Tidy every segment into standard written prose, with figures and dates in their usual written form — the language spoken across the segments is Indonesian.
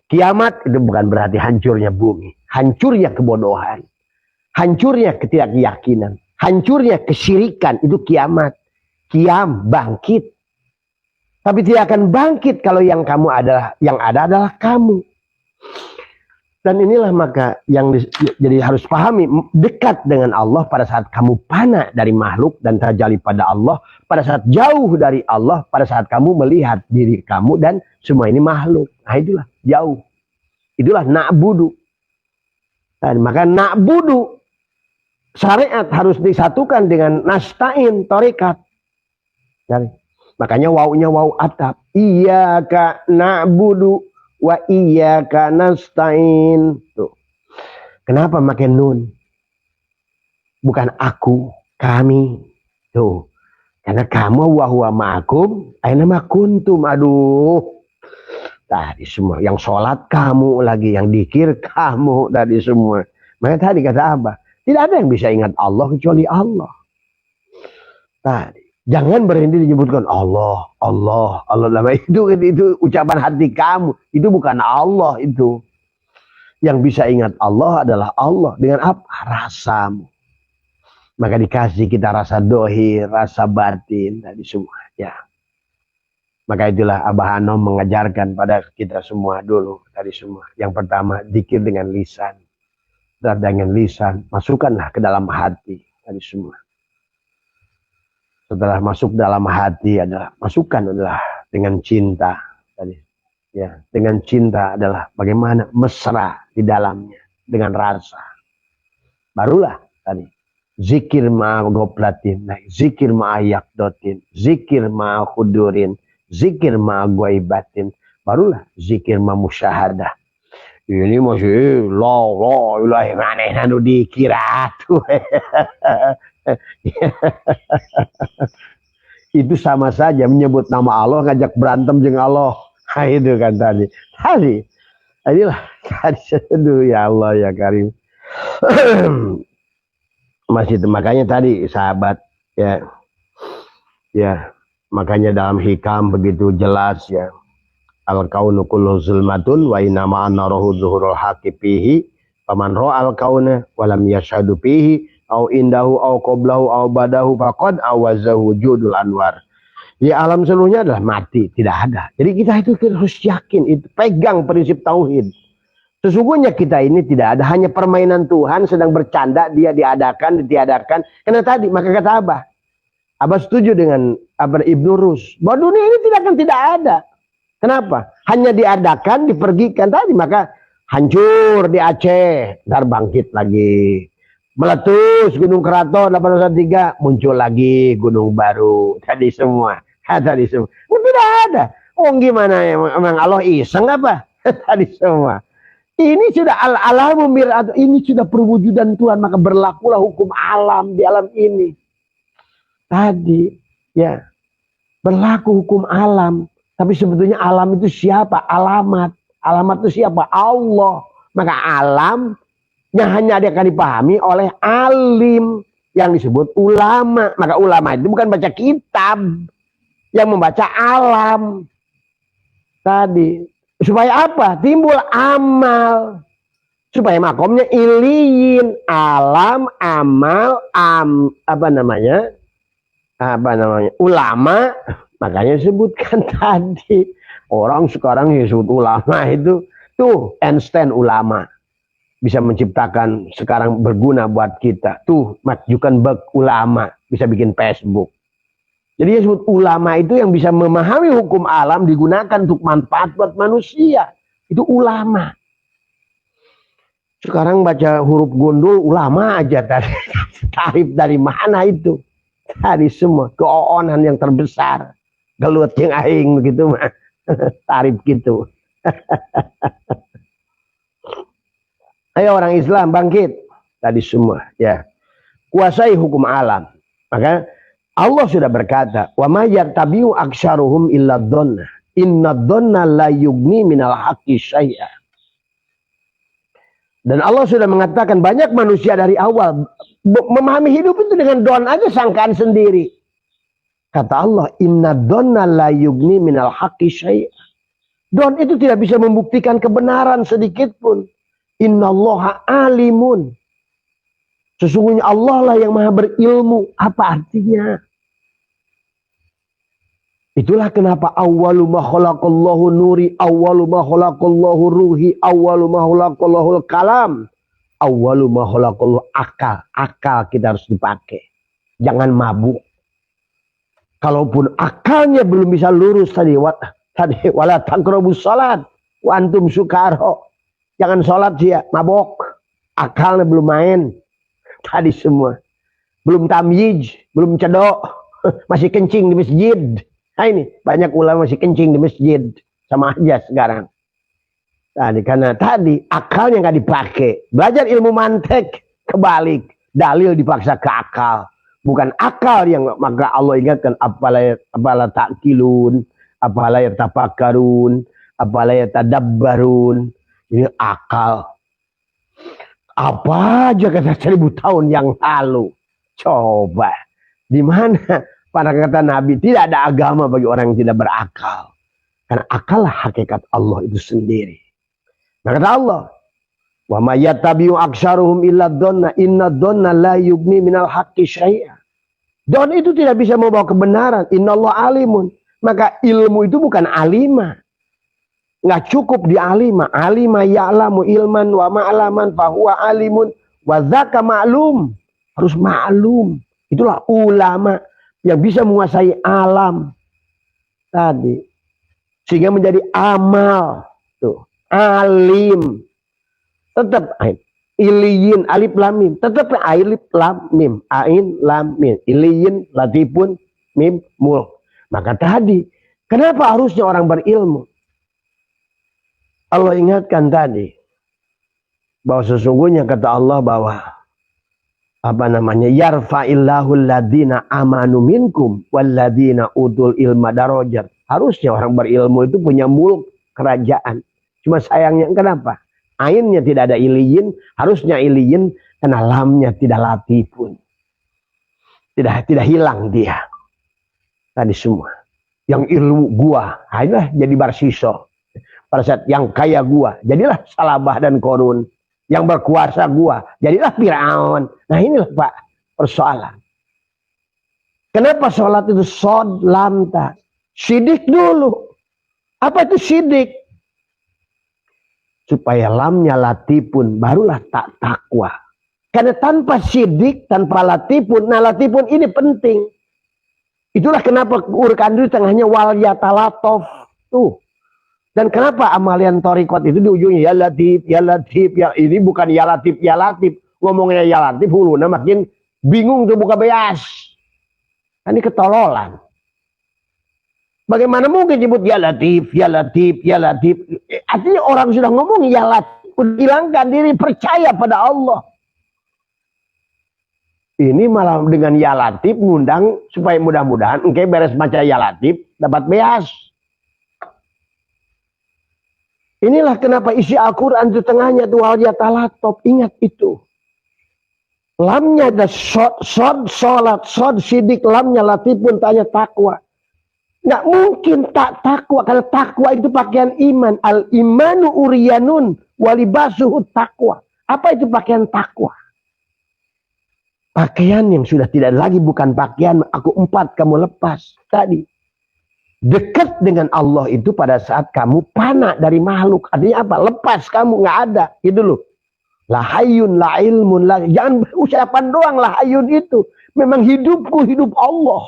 Kiamat itu bukan berarti hancurnya bumi, hancurnya kebodohan, hancurnya ketidakyakinan, hancurnya kesyirikan, itu kiamat. Kiam, bangkit. Tapi tidak akan bangkit kalau yang ada adalah kamu. Dan inilah maka yang jadi harus pahami, dekat dengan Allah pada saat kamu fana dari makhluk dan terjali pada Allah, pada saat jauh dari Allah, pada saat kamu melihat diri kamu dan semua ini makhluk. Nah itulah jauh. Itulah na'budu. Dan maka na'budu syariat harus disatukan dengan nasta'in, tarekat. Makanya wawunya wawu atap. Iyyaka na'budu wa iyyaka nasta'in. Tuh. Kenapa makin nun? Bukan aku, kami. Tuh. Karena kamu wa huwa ma'akum, aina ma kuntum. Aduh. Tadi semua yang sholat kamu lagi, yang dikir kamu tadi semua. Maka tadi kata Abah, tidak ada yang bisa ingat Allah kecuali Allah. Tadi jangan berhenti disebutkan Allah, Allah, Allah. Itu ucapan hati kamu. Itu bukan Allah itu. Yang bisa ingat Allah adalah Allah. Dengan apa? Rasamu. Maka dikasih kita rasa dohir, rasa batin tadi semua. Ya. Maka itulah Abah Anom mengajarkan pada kita semua dulu tadi semua. Yang pertama, zikir dengan lisan. Dan dengan lisan, masukkanlah ke dalam hati tadi semua. Setelah masuk dalam hati masukkan adalah dengan cinta tadi. Ya, dengan cinta adalah bagaimana mesra di dalamnya dengan rasa. Barulah tadi zikir ma'agoblatin, zikir ma'ayakdotin, zikir ma'akhudurin, zikir ma'agwaibatin, barulah zikir ma'musyahadah. Ini masih la ilaha manehna nu dikira tuh. Itu sama saja menyebut nama Allah ngajak berantem jeung Allah. Nah, itu kan tadi. Inilah tadi aduh ya Allah ya Karim. Masih makanya tadi sahabat ya. Ya, makanya dalam hikam begitu jelas ya. Al-kaunu kullu zulmatun wa inna ma'anna rohu zuhurul haqi fihi faman ra'al kauna walam yashhadu fihi au indahu au qoblahu au badahu faqad awazahu wujudul anwar. Di alam seluruhnya adalah mati, tidak ada. Jadi kita itu harus yakin, itu pegang prinsip tauhid. Sesungguhnya kita ini tidak ada, hanya permainan Tuhan sedang bercanda, dia diadakan, ditiadakan. Karena tadi maka kata Abah setuju dengan Ibnu Rus bahwa dunia ini tidak ada. Kenapa? Hanya diadakan, dipergikan tadi, maka hancur di Aceh, ntar bangkit lagi. Meletus Gunung Keraton 813, muncul lagi gunung baru. Tadi semua. Tidak ada. Oh gimana emang Allah iseng apa? Tadi semua. Ini sudah al-alamu mir'atu, ini sudah perwujudan Tuhan, maka berlakulah hukum alam di alam ini. Tadi ya berlaku hukum alam. Tapi sebetulnya alam itu siapa? Alamat. Alamat itu siapa? Allah. Maka alam yang hanya akan dipahami oleh alim yang disebut ulama. Maka ulama itu bukan baca kitab, yang membaca alam. Tadi. Supaya apa? Timbul amal. Supaya makomnya iliyin. Alam, amal, ulama. Makanya disebutkan tadi. Orang sekarang disebut ulama itu. Tuh Einstein ulama. Bisa menciptakan sekarang berguna buat kita. Tuh Mark Zuckerberg ulama. Bisa bikin Facebook. Jadi disebut ulama itu yang bisa memahami hukum alam. Digunakan untuk manfaat buat manusia. Itu ulama. Sekarang baca huruf gundul ulama aja tadi. Tarif dari mana itu? Tadi semua. Keoonan yang terbesar. Gelut yang aing begitu mah. Tarif gitu. Ayo orang Islam bangkit. Tadi semua ya. Kuasai hukum alam. Maka Allah sudah berkata, "Wa may yattabi'u aktsaruhum illa dhonna. Inna dhonna la yughni minal haqqi syai'a." Dan Allah sudah mengatakan banyak manusia dari awal memahami hidup itu dengan don aja, sangkaan sendiri. Kata Allah, inna dhanna la yughni minal haqqi syai'a. Don itu tidak bisa membuktikan kebenaran sedikit pun. Innallaha alimun. Sesungguhnya Allah lah yang maha berilmu. Apa artinya? Itulah kenapa awwalu ma khalaqallahu nuri, awwalu ma khalaqallahu ruhi, awwalu ma khalaqallahu kalam, awwalu ma khalaqallahu akal. Akal kita harus dipakai. Jangan mabuk. Kalaupun akalnya belum bisa lurus tadi wala taqrabus salat wa antum sukara. Jangan salat dia mabok. Akalnya belum main. Tadi semua. Belum tamyiz, belum cedok, masih kencing di masjid. Nah ini banyak ulama masih kencing di masjid, sama aja sekarang. Tadi karena tadi akalnya nggak dipakai. Belajar ilmu mantek kebalik, dalil dipaksa ke akal, bukan akal yang maka Allah ingatkan apala ta'qilun, apala yatafakkarun, apala yatadabbarun. Ini akal. Apa aja kata 1000 tahun yang lalu. Coba di mana? Pada kata Nabi, tidak ada agama bagi orang yang tidak berakal. Karena akal lah hakikat Allah itu sendiri. Nah kata Allah, wa may yattabi'u aktsaruhum illa dhanna inna dhanna la yughni minal haqqi syai'a. Don itu tidak bisa membawa kebenaran. Innallaha alimun. Maka ilmu itu bukan alima. Nggak cukup di alima. Alima ya'lamu ilman wa ma'laman fahuwa alimun wa dzaka ma'lum. Harus ma'lum. Itulah ulama yang bisa menguasai alam tadi sehingga menjadi amal tuh alim tetap iliyin alif lam mim tetap alif lam mim ain lam mim iliyin latifun mim mul. Maka tadi kenapa harusnya orang berilmu? Allah ingatkan tadi bahwa sesungguhnya kata Allah bahwa yarfa'illahu alladhina amanu minkum walladhina utul ilma darajat. Harusnya orang berilmu itu punya mulk kerajaan. Cuma sayangnya kenapa? Ainnya tidak ada iliyin, harusnya iliyin karena lamnya tidak latifun. Tidak hilang dia. Tadi semua. Yang ilmu gua, hanya jadi barsiso. Pada saat yang kaya gua, jadilah Salabah dan Korun. Yang berkuasa gua, jadilah Fir'aun. Nah inilah Pak persoalan. Kenapa sholat itu sod lamta? Sidik dulu. Apa itu sidik? Supaya lamnya latifun, barulah tak takwa. Karena tanpa sidik, tanpa latifun, nah latifun ini penting. Itulah kenapa Quran itu tengahnya wal yatalatof. Tuh. Dan kenapa amalian torikot itu di ujungnya ya latif, ya ini bukan ya latif, ngomongnya ya latif hulu, nah makin bingung tuh buka beas. Ini ketololan. Bagaimana mungkin nyebut ya latif. Artinya orang sudah ngomong ya latif, hilangkan diri percaya pada Allah. Ini malah dengan ya latif ngundang supaya mudah-mudahan engke beres baca ya latif dapat beas. Inilah kenapa isi Al-Quran itu tengahnya tuh wal yatalatop. Ingat itu. Lamnya ada sholat, sidik, lamnya latifun tanya takwa. Nggak mungkin tak takwa. Karena takwa itu pakaian iman. Al-imanu uriyanun walibasuhu takwa. Apa itu pakaian takwa? Pakaian yang sudah tidak lagi bukan pakaian. Aku 4, kamu lepas. Tadi. Dekat dengan Allah itu pada saat kamu panah dari makhluk. Artinya apa? Lepas kamu nggak ada. Itu loh. La hayyun la ilmun la. Jangan ucapan doang la hayyun itu. Memang hidupku hidup Allah.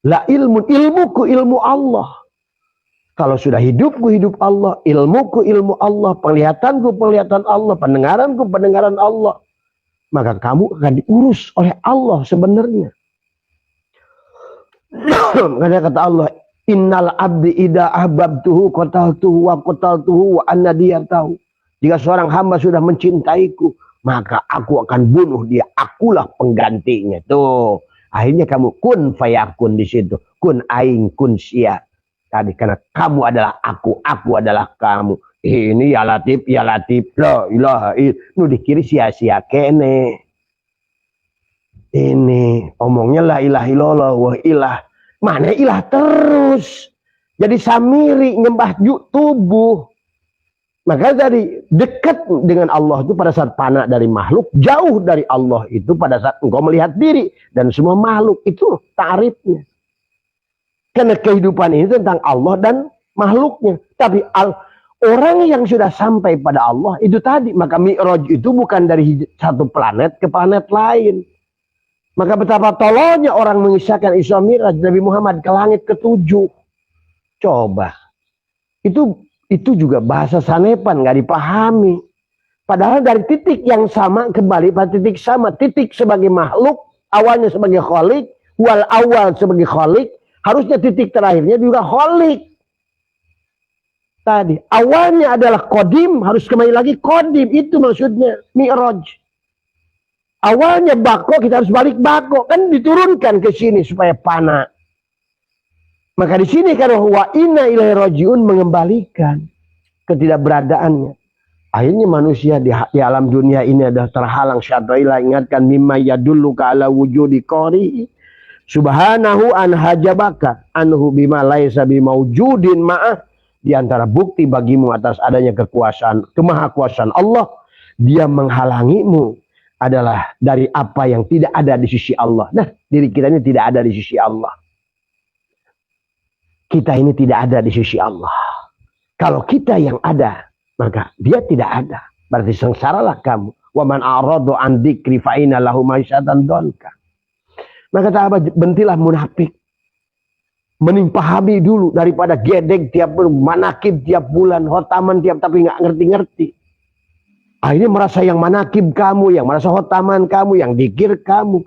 La ilmun ilmuku ilmu Allah. Kalau sudah hidupku hidup Allah, ilmuku ilmu Allah, penglihatanku penglihatan Allah, pendengaranku pendengaran Allah, maka kamu akan diurus oleh Allah sebenarnya. Karena kata Allah, innal abdi ida ahbabtuhu qataltuhu wa qataltuhu wa anna dia tahu. Jika seorang hamba sudah mencintaiku, maka aku akan bunuh dia. Akulah penggantinya. Tuh, akhirnya kamu kun fayakun di situ. Kun aing kun sia. Tadi karena kamu adalah aku adalah kamu. Ini ya latif, la ilaha illallah. Nu dikiri sia-sia kene. Ini omongnya la ilaha illallah wa ilah. Mana ilah terus. Jadi samiri, nyembah tubuh. Maka dari dekat dengan Allah itu pada saat fana dari makhluk, jauh dari Allah itu pada saat engkau melihat diri dan semua makhluk. Itu ta'rifnya. Karena kehidupan ini tentang Allah dan makhluknya. Tapi orang yang sudah sampai pada Allah itu tadi, maka Mi'raj itu bukan dari satu planet ke planet lain. Maka betapa tololnya orang mengisahkan Isra Mi'raj Nabi Muhammad ke langit ke-7. Coba. Itu juga bahasa sanepan, nggak dipahami. Padahal dari titik yang sama kembali pada titik sama. Titik sebagai makhluk, awalnya sebagai khalik, wal awal sebagai khalik, harusnya titik terakhirnya juga khalik. Tadi awalnya adalah kodim, harus kembali lagi kodim, itu maksudnya Mi'raj. Awalnya bako, kita harus balik bako, kan diturunkan ke sini supaya fana. Maka di sini kan wa inna ilaihi rajiun, mengembalikan ketidakberadaannya. Akhirnya manusia di alam dunia ini adalah terhalang. Syaitan ingatkan mimma yadulluka ala wujudi qari subhanahu an hajabaka anhu bima laisa bimaujudin ma'ah. Di antara bukti bagimu atas adanya kekuasaan, kemahakuasaan Allah, dia menghalangimu adalah dari apa yang tidak ada di sisi Allah. Nah, diri kita ini tidak ada di sisi Allah. Kita ini tidak ada di sisi Allah. Kalau kita yang ada, maka dia tidak ada. Berarti sengsaralah kamu. Wa man a'radu an dzikri fa inna lahu ma'isyatan donka. Maka sahabat, bentilah munafik. Mending pahami dulu daripada gedek tiap bulan, manakib tiap bulan, hotaman tiap, tapi nggak ngerti-ngerti. Akhirnya merasa yang manakib kamu, yang merasa hotaman kamu, yang dikir kamu.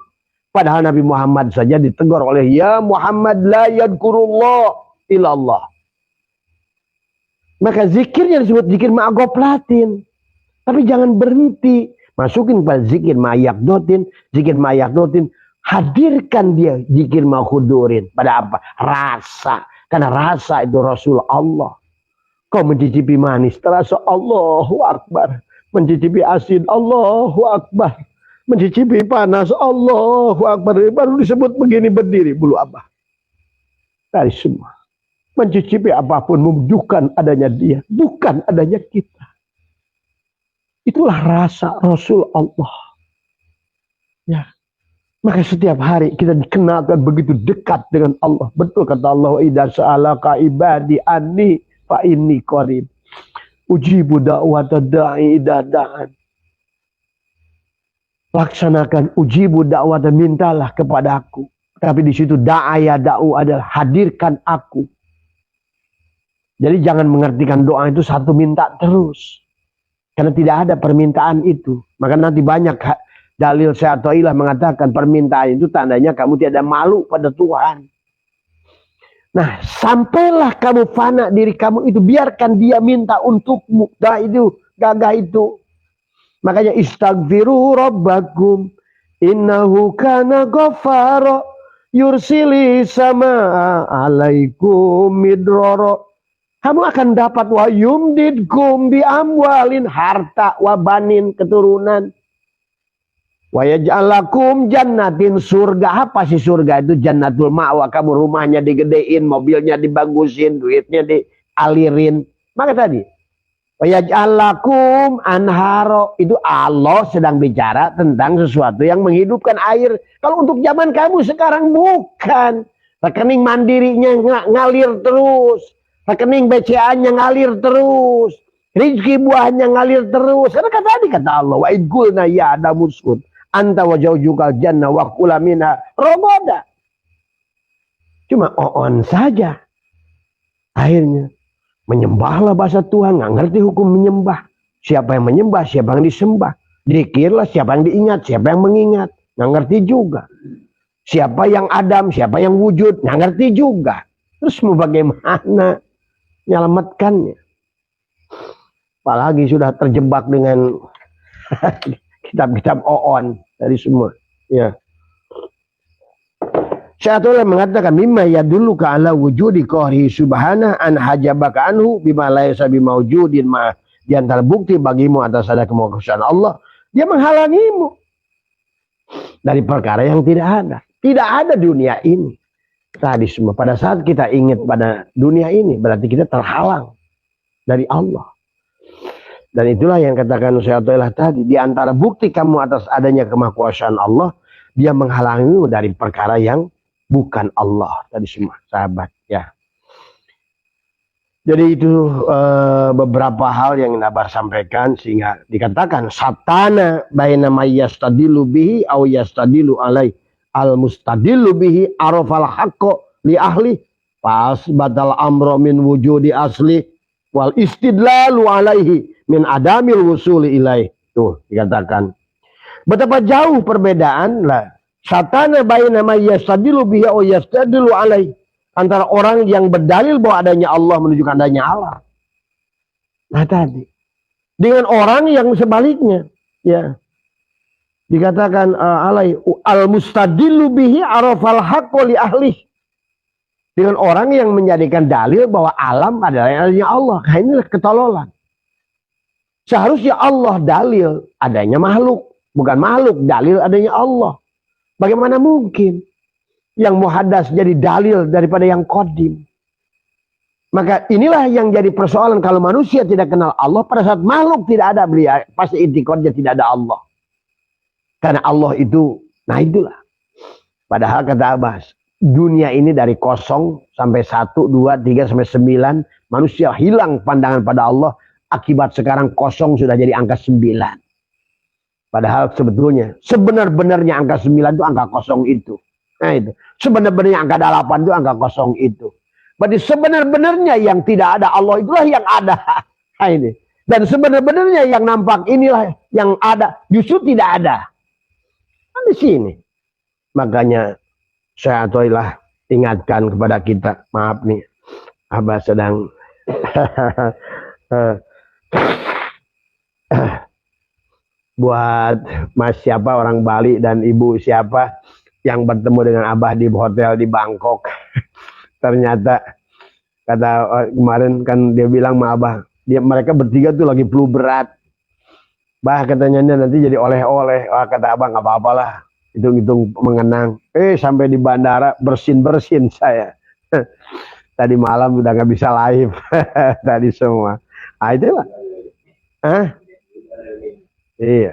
Padahal Nabi Muhammad saja ditegur oleh ya Muhammad la yadkurullah ilallah. Maka zikirnya disebut zikir ma'agoplatin. Tapi jangan berhenti. Masukin pada zikir ma'ayakdotin, zikir ma'ayakdotin. Hadirkan dia zikir ma'khudurin. Pada apa? Rasa. Karena rasa itu Rasul Allah. Kau mencicipi manis, terasa Allahu Akbar. Mencicipi asin, Allahu Akbar. Mencicipi panas, Allahu Akbar. Baru disebut begini berdiri bulu abah. Dari semua. Mencicipi apapun menunjukkan adanya dia. Bukan adanya kita. Itulah rasa Rasul Allah. Ya. Maka setiap hari kita dikenalkan begitu dekat dengan Allah. Betul kata Allah, idza sa'alaka ibadi anni fa inni qarib. Ujibu da'wata da'i idza da'an. Laksanakan ujibu da'wata, mintalah kepadaku. Tapi di situ da'aya da'u adalah hadirkan aku. Jadi jangan mengartikan doa itu satu minta terus. Karena tidak ada permintaan itu. Maka nanti banyak dalil Syaitan mengatakan permintaan itu tandanya kamu tidak malu pada Tuhan. Nah, sampailah kamu fana diri kamu itu, biarkan dia minta untukmu. Dah itu, gagah itu. Makanya istaghfiru rabbakum innahu kana ghaffara yursili sama alaikum midroro. Kamu akan dapat wa yumdidkum bi amwalin, harta, wa banin, keturunan. Wa yaj'alakum jannatin, surga. Apa sih surga itu? Jannatul ma'wa. Kamu rumahnya digedein, mobilnya dibagusin, duitnya dialirin. Maka tadi wa yaj'alakum anharo, itu Allah sedang bicara tentang sesuatu yang menghidupkan air. Kalau untuk zaman kamu sekarang bukan. Rekening mandirinya ngalir terus. Rekening BCA-nya ngalir terus. Rizki buahnya ngalir terus. Karena tadi kata Allah, wa idgulna ya adamuskun anta wa jaujukal jannah wa kulamina rogoda. Cuma on saja. Akhirnya menyembahlah bahasa Tuhan, nggak ngerti hukum menyembah. Siapa yang menyembah, siapa yang disembah. Dikirlah siapa yang diingat, siapa yang mengingat. Nggak ngerti juga. Siapa yang Adam, siapa yang wujud, nggak ngerti juga. Terus mau bagaimana nyelamatkannya? Apalagi sudah terjebak dengan kitab-kitab oon dari semua. Ya. Syaitan mengatakan mimma yadulluka ala wujudi qahri subhanahu an hajabaka anhu bima laysa bimaujudin ma. Di antara bukti bagimu atas ada kemahakuasaan Allah, dia menghalangimu dari perkara yang tidak ada. Tidak ada dunia ini. Tadi semua pada saat kita ingat pada dunia ini berarti kita terhalang dari Allah. Dan itulah yang katakan Syekh Athaillah tadi, di antara bukti kamu atas adanya kemahakuasaan Allah, dia menghalangimu dari perkara yang bukan Allah. Tadi semua sahabat ya. Jadi itu beberapa hal yang Nabar sampaikan sehingga dikatakan satana baina may yastadilu bihi aw yastadilu alai al mustadilu bihi arafal haqqo li ahli pas badal amro min wujudi asli wal istidlalu alaihi min adamil wusuli ilaih. Tuh dikatakan betapa jauh perbedaan lah satana baina may yastadilu bihi aw yastadilu alai antara orang yang berdalil bahwa adanya Allah menunjukkan adanya Allah. Nah tadi dengan orang yang sebaliknya ya dikatakan alai al mustadillu bihi arafal haqqo li ahli, dengan orang yang menjadikan dalil bahwa alam adalah adanya Allah. Nah inilah ketololan. Seharusnya Allah dalil adanya makhluk, bukan makhluk dalil adanya Allah. Bagaimana mungkin yang muhaddas jadi dalil daripada yang qadim? Maka inilah yang jadi persoalan kalau manusia tidak kenal Allah. Pada saat makhluk tidak ada, beliau pasti intiqadnya tidak ada Allah. Karena Allah itu, nah itulah. Padahal kata Abbas, dunia ini dari 0 sampai 1, 2, 3 sampai 9, manusia hilang pandangan pada Allah. Akibat sekarang 0 sudah jadi angka 9. Padahal sebetulnya sebenar-benarnya angka 9 itu angka 0 itu. Nah itu. Sebenarnya angka 8 itu angka 0 itu. Berarti sebenar-benarnya yang tidak ada Allah itulah yang ada. Nah ini. Dan sebenar-benarnya yang nampak inilah yang ada. Justru tidak ada. Nah, di sini. Makanya saya Athaillah ingatkan kepada kita. Maaf nih. Abah sedang buat mas siapa orang Bali dan ibu siapa yang bertemu dengan Abah di hotel di Bangkok. Ternyata kata kemarin kan dia bilang sama Abah, mereka bertiga tuh lagi flu berat. Bah katanya nanti jadi oleh-oleh. Wah kata Abah nggak apa-apalah, hitung-hitung mengenang. Sampai di bandara bersin-bersin saya. Tadi malam udah nggak bisa live. Tadi semua. Ah itulah. Iya.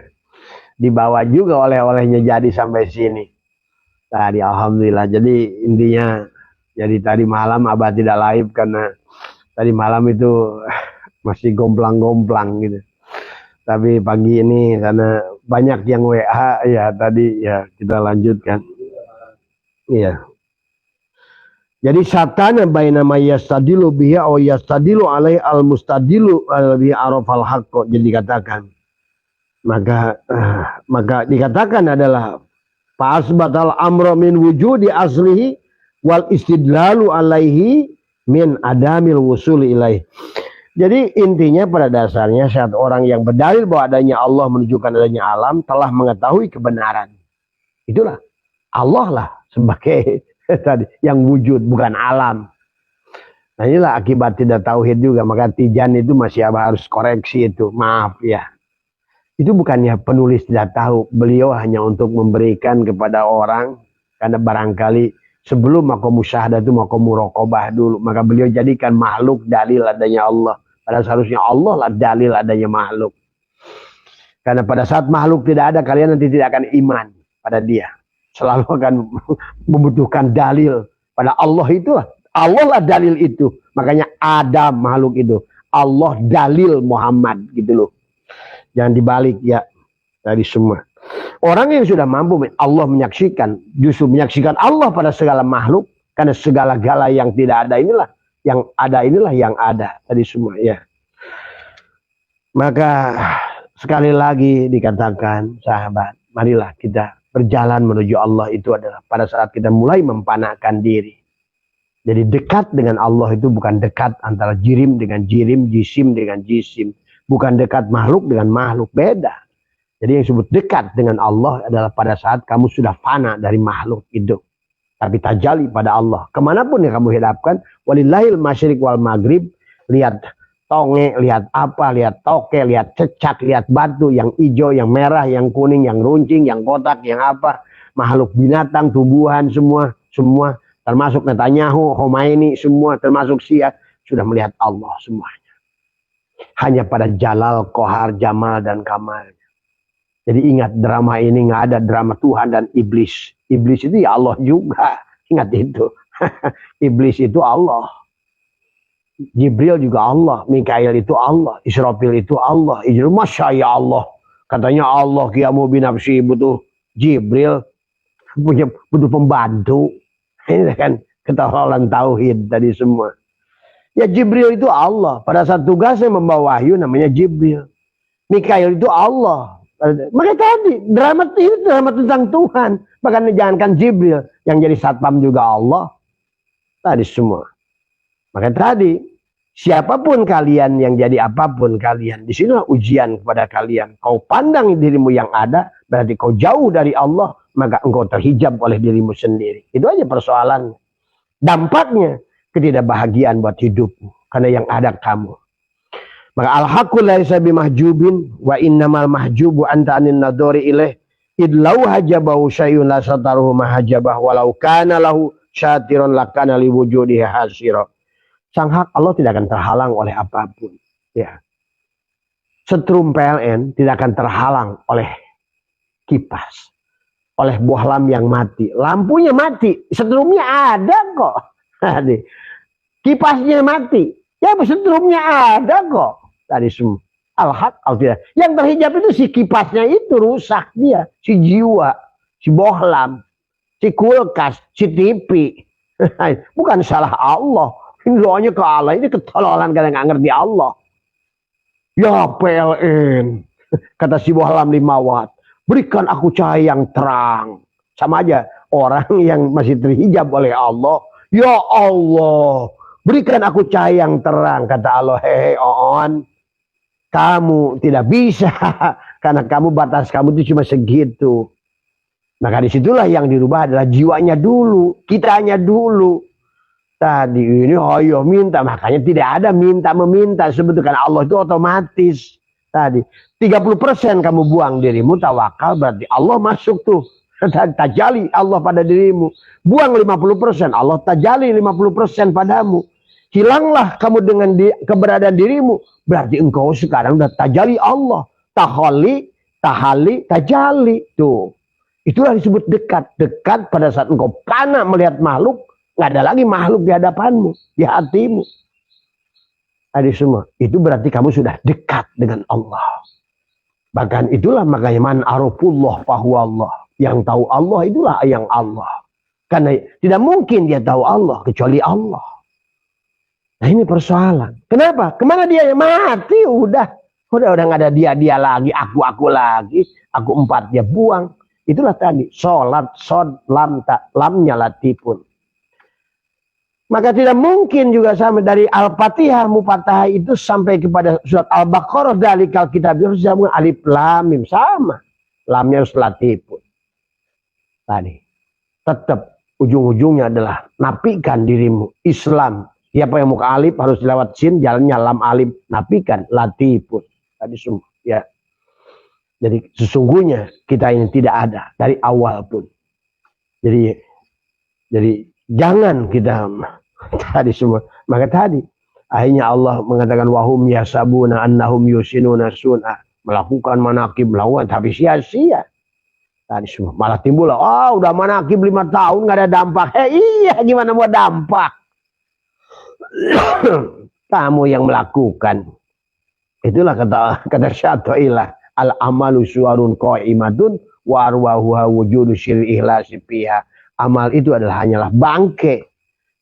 Dibawa juga oleh-olehnya jadi sampai sini. Tadi alhamdulillah. Jadi intinya jadi tadi malam Abah tidak live karena tadi malam itu masih gomplang-gomplang gitu. Tapi pagi ini karena banyak yang WA ya tadi ya kita lanjutkan. Iya. Jadi satana baina may yastadilu bihi aw yastadilu alai al mustadilu alladhi arafal haqqo. Jadi dikatakan maka dikatakan adalah fa'asbatal amra min wujudi aslihi wal istidlalu alaihi min adamil wusul ilaih. Jadi intinya pada dasarnya saat orang yang berdalil bahwa adanya Allah menunjukkan adanya alam telah mengetahui kebenaran. Itulah Allah lah sebagai tadi yang wujud bukan alam. Nah inilah akibat tidak tauhid juga. Maka Tijan itu masih harus koreksi itu. Maaf ya. Itu bukannya penulis tidak tahu. Beliau hanya untuk memberikan kepada orang. Karena barangkali sebelum makom musyahadah itu makom muraqabah dulu. Maka beliau jadikan makhluk dalil adanya Allah. Padahal seharusnya Allah lah dalil adanya makhluk. Karena pada saat makhluk tidak ada, kalian nanti tidak akan iman pada dia. Selalu akan membutuhkan dalil pada Allah itulah. Allah lah dalil itu. Makanya ada makhluk itu. Allah dalil Muhammad gitu loh. Jangan dibalik ya dari semua. Orang yang sudah mampu Allah menyaksikan, justru menyaksikan Allah pada segala makhluk, karena segala-gala yang tidak ada inilah yang ada, inilah yang ada tadi semua ya. Maka sekali lagi dikatakan sahabat, marilah kita berjalan menuju Allah itu adalah pada saat kita mulai mempanahkan diri. Jadi dekat dengan Allah itu bukan dekat antara jirim dengan jirim, jisim dengan jisim. Bukan dekat makhluk dengan makhluk, beda. Jadi yang disebut dekat dengan Allah adalah pada saat kamu sudah fana dari makhluk itu. Tapi tajali pada Allah. Kemanapun yang kamu hadapkan, walillahil masyriq wal maghrib, lihat tonge, lihat apa, lihat toke, lihat cecak, lihat batu yang hijau, yang merah, yang kuning, yang runcing, yang kotak, yang apa, makhluk binatang, tumbuhan, semua termasuk Netanyahu, Khomeini, semua termasuk Syiah sudah melihat Allah semuanya. Hanya pada Jalal, Kohar, Jamal, dan Kamal. Jadi ingat, drama ini nggak ada drama Tuhan dan iblis. Iblis itu ya Allah juga. Ingat itu. Iblis itu Allah. Jibril juga Allah. Mikail itu Allah. Israfil itu Allah. Masya ya Allah. Katanya Allah qiyamu binafsi butuh Jibril. Butuh pembantu. Ini kan ketololan tauhid tadi semua. Ya Jibril itu Allah. Pada saat tugasnya membawa wahyu namanya Jibril. Mikail itu Allah. Maka tadi drama itu drama tentang Tuhan. Bahkan jangankan Jibril, yang jadi satpam juga Allah. Tadi semua. Maka tadi siapapun kalian, yang jadi apapun kalian, di sini ujian kepada kalian. Kau pandang dirimu yang ada, berarti kau jauh dari Allah, maka engkau terhijab oleh dirimu sendiri. Itu aja persoalan. Dampaknya ketidakbahagiaan buat hidupmu, karena yang ada kamu. Maka al-haqqu laisa bimahjubin wa innamal mahjubu anta anin nadhari ilaih idlau hajabahu syai'un la sataruhu mahajabah walau kana lahu syatirun lakana liwujudihi hasira. Sang hak Allah tidak akan terhalang oleh apapun, ya. Setrum PLN tidak akan terhalang oleh kipas, oleh bohlam yang mati. Lampunya mati, setrumnya ada kok. Kipasnya mati, ya setrumnya ada kok. Tadi semua al-haq al-tidak. Yang terhijab itu si kipasnya itu rusak dia, si jiwa, si bohlam, si kulkas, si TV. Bukan salah Allah. Ini doanya ke Allah, ini ketololan karena nggak ngerti Allah. Ya PLN, kata si bohlam 5 watt, berikan aku cahaya yang terang. Sama aja orang yang masih terhijab oleh Allah. Ya Allah, berikan aku cahaya yang terang. Kata Allah, hehe on. Kamu tidak bisa karena kamu batas kamu itu cuma segitu. Maka disitulah yang dirubah adalah jiwanya dulu, kitanya dulu. Tadi ini ayo minta, makanya tidak ada minta meminta sebetulnya, karena Allah itu otomatis. Tadi 30% kamu buang dirimu tawakal, berarti Allah masuk tuh. Tajali Allah pada dirimu. Buang 50%, Allah tajali 50% padamu. Hilanglah kamu dengan keberadaan dirimu, berarti engkau sekarang udah tajali Allah. Tahali, tajali. Tuh. Itulah disebut dekat. Dekat pada saat engkau panah melihat makhluk, nggak ada lagi makhluk di hadapanmu, di hatimu. Tadi semua. Itu berarti kamu sudah dekat dengan Allah. Bahkan itulah makanya man arafullah fahuwa Allah. Yang tahu Allah itulah yang Allah. Karena tidak mungkin dia tahu Allah kecuali Allah. Nah ini persoalan. Kenapa? Kemana dia yang mati? Udah nggak ada dia lagi, aku lagi, aku 4 dia buang. Itulah tadi sholat, sod, lam, tak, lamnya latifun. Maka tidak mungkin juga sampai dari Al-Fatihah Mufatahah itu sampai kepada surat Al-Baqarah dari kitab harus sama alif lam mim sama. Lamnya harus latifun. Tadi tetap ujung-ujungnya adalah nafikan dirimu Islam. Siapa yang muka alif harus lewat sin, jalannya lam alif, nafikan latifun. Tadi semua ya. Jadi sesungguhnya kita ini tidak ada dari awal pun. Jadi jangan kita tadi semua. Maka tadi akhirnya Allah mengatakan wahum yasabuna annahum yusinuna sun'a, melakukan manakib, melakukan tapi sia-sia. Tadi semua malah timbul udah manakib 5 tahun nggak ada dampak. Iya, gimana mau dampak? Kamu yang melakukan. Itulah kata Syai'illah, al amalu suwarun qaimatun wa arwahuha wujudu syirri ikhlasi fiha. Amal itu adalah hanyalah bangke.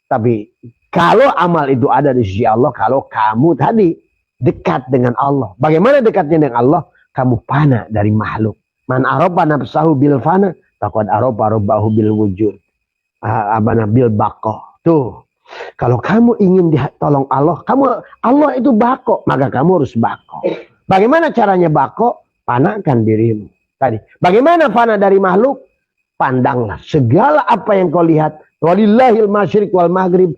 Tapi kalau amal itu ada di sisi Allah, kalau kamu tadi dekat dengan Allah. Bagaimana dekatnya dengan Allah? Kamu fana dari makhluk. Man arafa nafsahu bil fana faqad arafa rabbahu bil wujud. Bil baqah. Tuh. Kalau kamu ingin ditolong Allah, Allah itu bako, maka kamu harus bako. Bagaimana caranya bako? Panakan dirimu. Tadi. Bagaimana fana dari makhluk? Pandanglah segala apa yang kau lihat. Walillahil masyriq wal maghrib.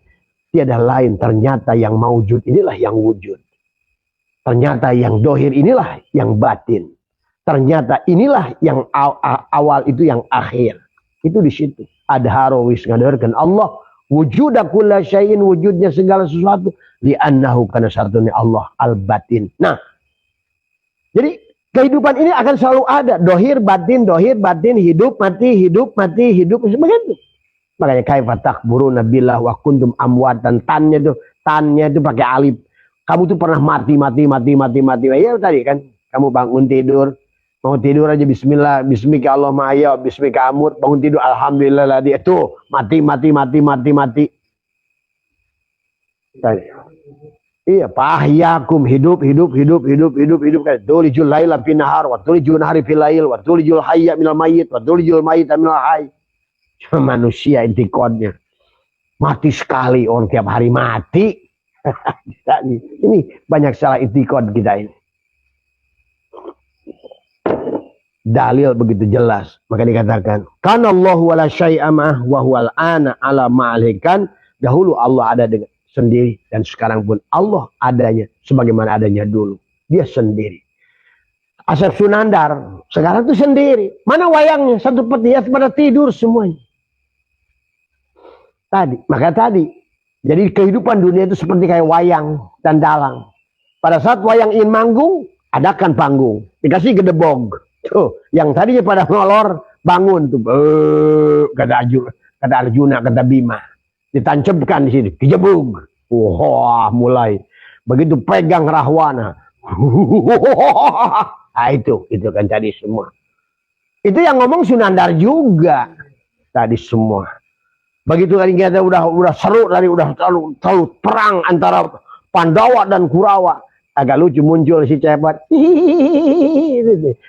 Tiada lain, ternyata yang maujud inilah yang wujud. Ternyata yang dohir inilah yang batin. Ternyata inilah yang awal itu yang akhir. Itu di situ. Adharo wis ngadarkan Allah. wujuda kulla syai'in, wujudnya segala sesuatu, li'annahu karena syaratnya Allah al-batin. Nah, jadi kehidupan ini akan selalu ada, dohir batin, hidup mati, hidup mati, hidup begitu. Makanya kaifa takburuna billah wa kuntum amwatan, tannya itu pakai alif. Kamu tuh pernah mati. Ya tadi kan, kamu bangun tidur, mau tidur aja bismillah, bismika Allahumma ahya, bismika amut, bangun tidur alhamdulillah dia tuh mati. Tadi. Iya, pahyakum hidup kan. Tulijul laila fin nahar wa tulijul nahari fil lail wa tulijul hayya minal mayyit wa tulijul mayyita minal hayy. Cuma manusia intikodnya. Mati sekali orang tiap hari mati. Ini banyak salah intikod kita ini. Dalil begitu jelas, maka dikatakan kana Allahu wala syai'a ma wa huwal ana ala ma'alikan. Dahulu Allah ada dengan sendiri dan sekarang pun Allah adanya sebagaimana adanya dulu. Dia sendiri. Asep Sunandar sekarang tuh sendiri. Mana wayangnya? Satu peti pada tidur semuanya. Maka tadi jadi kehidupan dunia itu seperti kayak wayang dan dalang. Pada saat wayang ingin manggung, adakan panggung, dikasih gedebog. Tuh, yang tadinya pada ngolor bangun tuh, kata Arjuna, kata Bima, ditancapkan di sini, dijebug. Wah, mulai begitu pegang Rahwana. Nah, itu kan tadi semua. Itu yang ngomong Sunandar juga tadi semua. Begitu tadi kita udah seru tadi, udah terlalu perang antara Pandawa dan Kurawa. Agak lucu muncul si Cepat.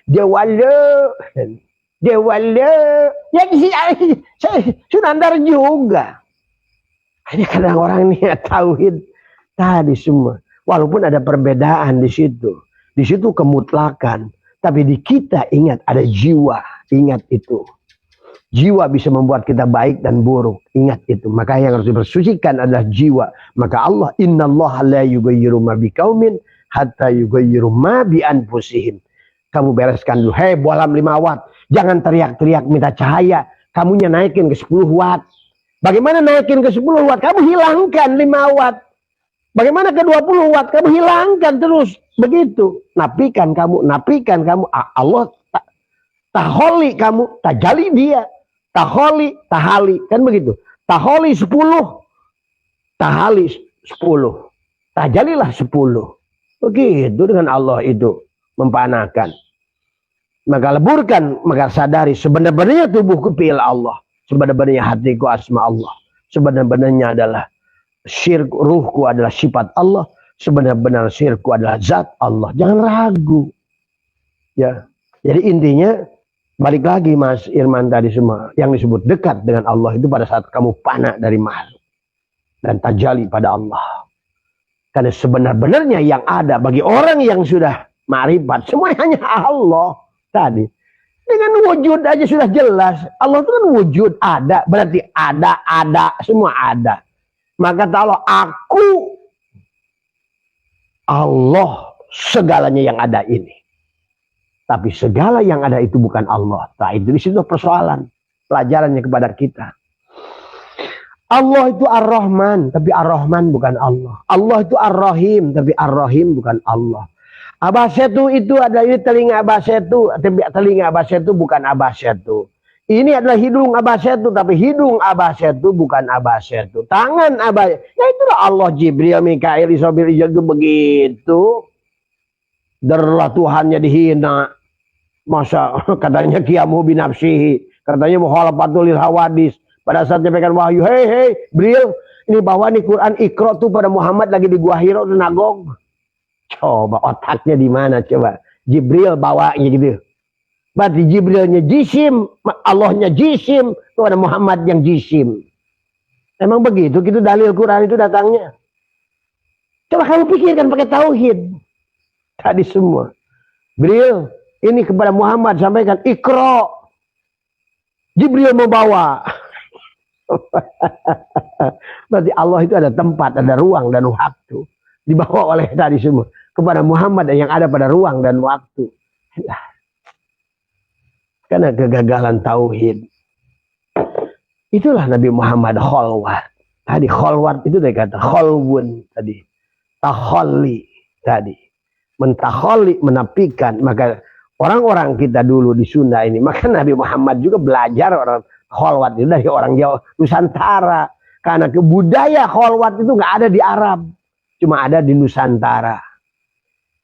Dewala. Ya si Sunandar juga. Ini kadang orang ini tauhid tadi semua. Walaupun ada perbedaan di situ. Di situ kemutlakan. Tapi di kita ingat ada jiwa. Ingat itu. Jiwa bisa membuat kita baik dan buruk. Ingat itu. Maka yang harus dibersucikan adalah jiwa. Maka Allah, innallaha la yughayyiru ma biqaumin hatta yughayyiru ma bi anfusihim. Kamu bereskan dulu. Hei, bolam 5 watt. Jangan teriak-teriak minta cahaya. Kamunya naikin ke 10 watt. Bagaimana naikin ke 10 watt? Kamu hilangkan 5 watt. Bagaimana ke 20 watt? Kamu hilangkan terus. Begitu. Napikan kamu. Allah taholi kamu. Tajali dia. Taholi, tahali. Kan begitu. Taholi 10. Tahali 10. Tajalilah 10. Begitu dengan Allah itu mempanakan. Maka leburkan, maka sadari sebenarnya tubuhku pilih Allah. Sebenarnya hatiku asma Allah. Sebenarnya adalah syirk, ruhku adalah sifat Allah. Sebenarnya syirkku adalah zat Allah. Jangan ragu. Ya. Jadi intinya balik lagi Mas Irman tadi semua yang disebut dekat dengan Allah itu pada saat kamu panah dari makhluk dan tajali pada Allah. Karena sebenarnya yang ada bagi orang yang sudah ma'rifat semuanya hanya Allah tadi. Dengan wujud aja sudah jelas. Allah itu kan wujud, ada. Berarti ada, semua ada. Maka kalau aku Allah segalanya yang ada ini. Tapi segala yang ada itu bukan Allah. Nah, itu di situ persoalan. Pelajarannya kepada kita. Allah itu Ar-Rahman, tapi Ar-Rahman bukan Allah. Allah itu Ar-Rahim, tapi Ar-Rahim bukan Allah. Abasyatu itu adalah ini telinga Abasyatu, telinga Abasyatu bukan Abasyatu. Ini adalah hidung Abasyatu, tapi hidung Abasyatu bukan Abasyatu. Tangan Abasyatu, ya itulah Allah, Jibril, Mikail, Israfil, itu begitu. Darlah Tuhannya dihina. Masa katanya kiamu binafsihi, katanya mukhalafatul lil hawadis. Pada saat menyampaikan wahyu, hei, Bril, ini bawa nih Quran Iqra tuh pada Muhammad lagi di Gua Hira dan Nagog. Coba otaknya di mana coba? Jibril bawanya gitu. Berarti Jibrilnya jisim, Allahnya jisim, tuh ada Muhammad yang jisim. Emang begitu? Gitu dalil Quran itu datangnya. Coba kamu pikirkan pakai tauhid. Tadi semua. Bril, ini kepada Muhammad sampaikan Iqra. Jibril membawa. Berarti Allah itu ada tempat, ada ruang dan waktu. Dibawa oleh tadi semua kepada Muhammad yang ada pada ruang dan waktu. Karena kegagalan tauhid. Itulah Nabi Muhammad khalwat. Tadi kholwat itu dari kata kholwun tadi. Takholli tadi. Mentakholli, menapikan. Maka orang-orang kita dulu di Sunda ini, maka Nabi Muhammad juga belajar orang kholwat itu dari orang Jawa Nusantara. Karena budaya kholwat itu nggak ada di Arab, cuma ada di Nusantara.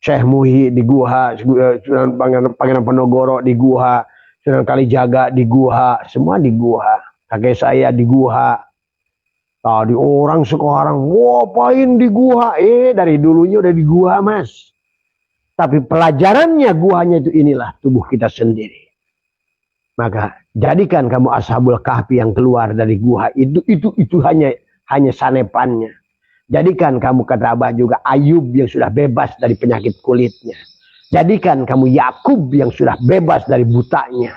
Syekh Muhi di Guha, Sunan Pangeran Penogoro di Guha, Sunan Kalijaga di Guha, semua di Guha. Kakek saya di Guha. Tadi orang sekarang ngapain di Guha? Dari dulunya udah di Guha, Mas. Tapi pelajarannya guhanya itu inilah tubuh kita sendiri. Maka jadikan kamu Ashabul Kahfi yang keluar dari guha itu hanya sanepannya. Jadikan kamu kata Abah juga Ayub yang sudah bebas dari penyakit kulitnya. Jadikan kamu Yakub yang sudah bebas dari butanya.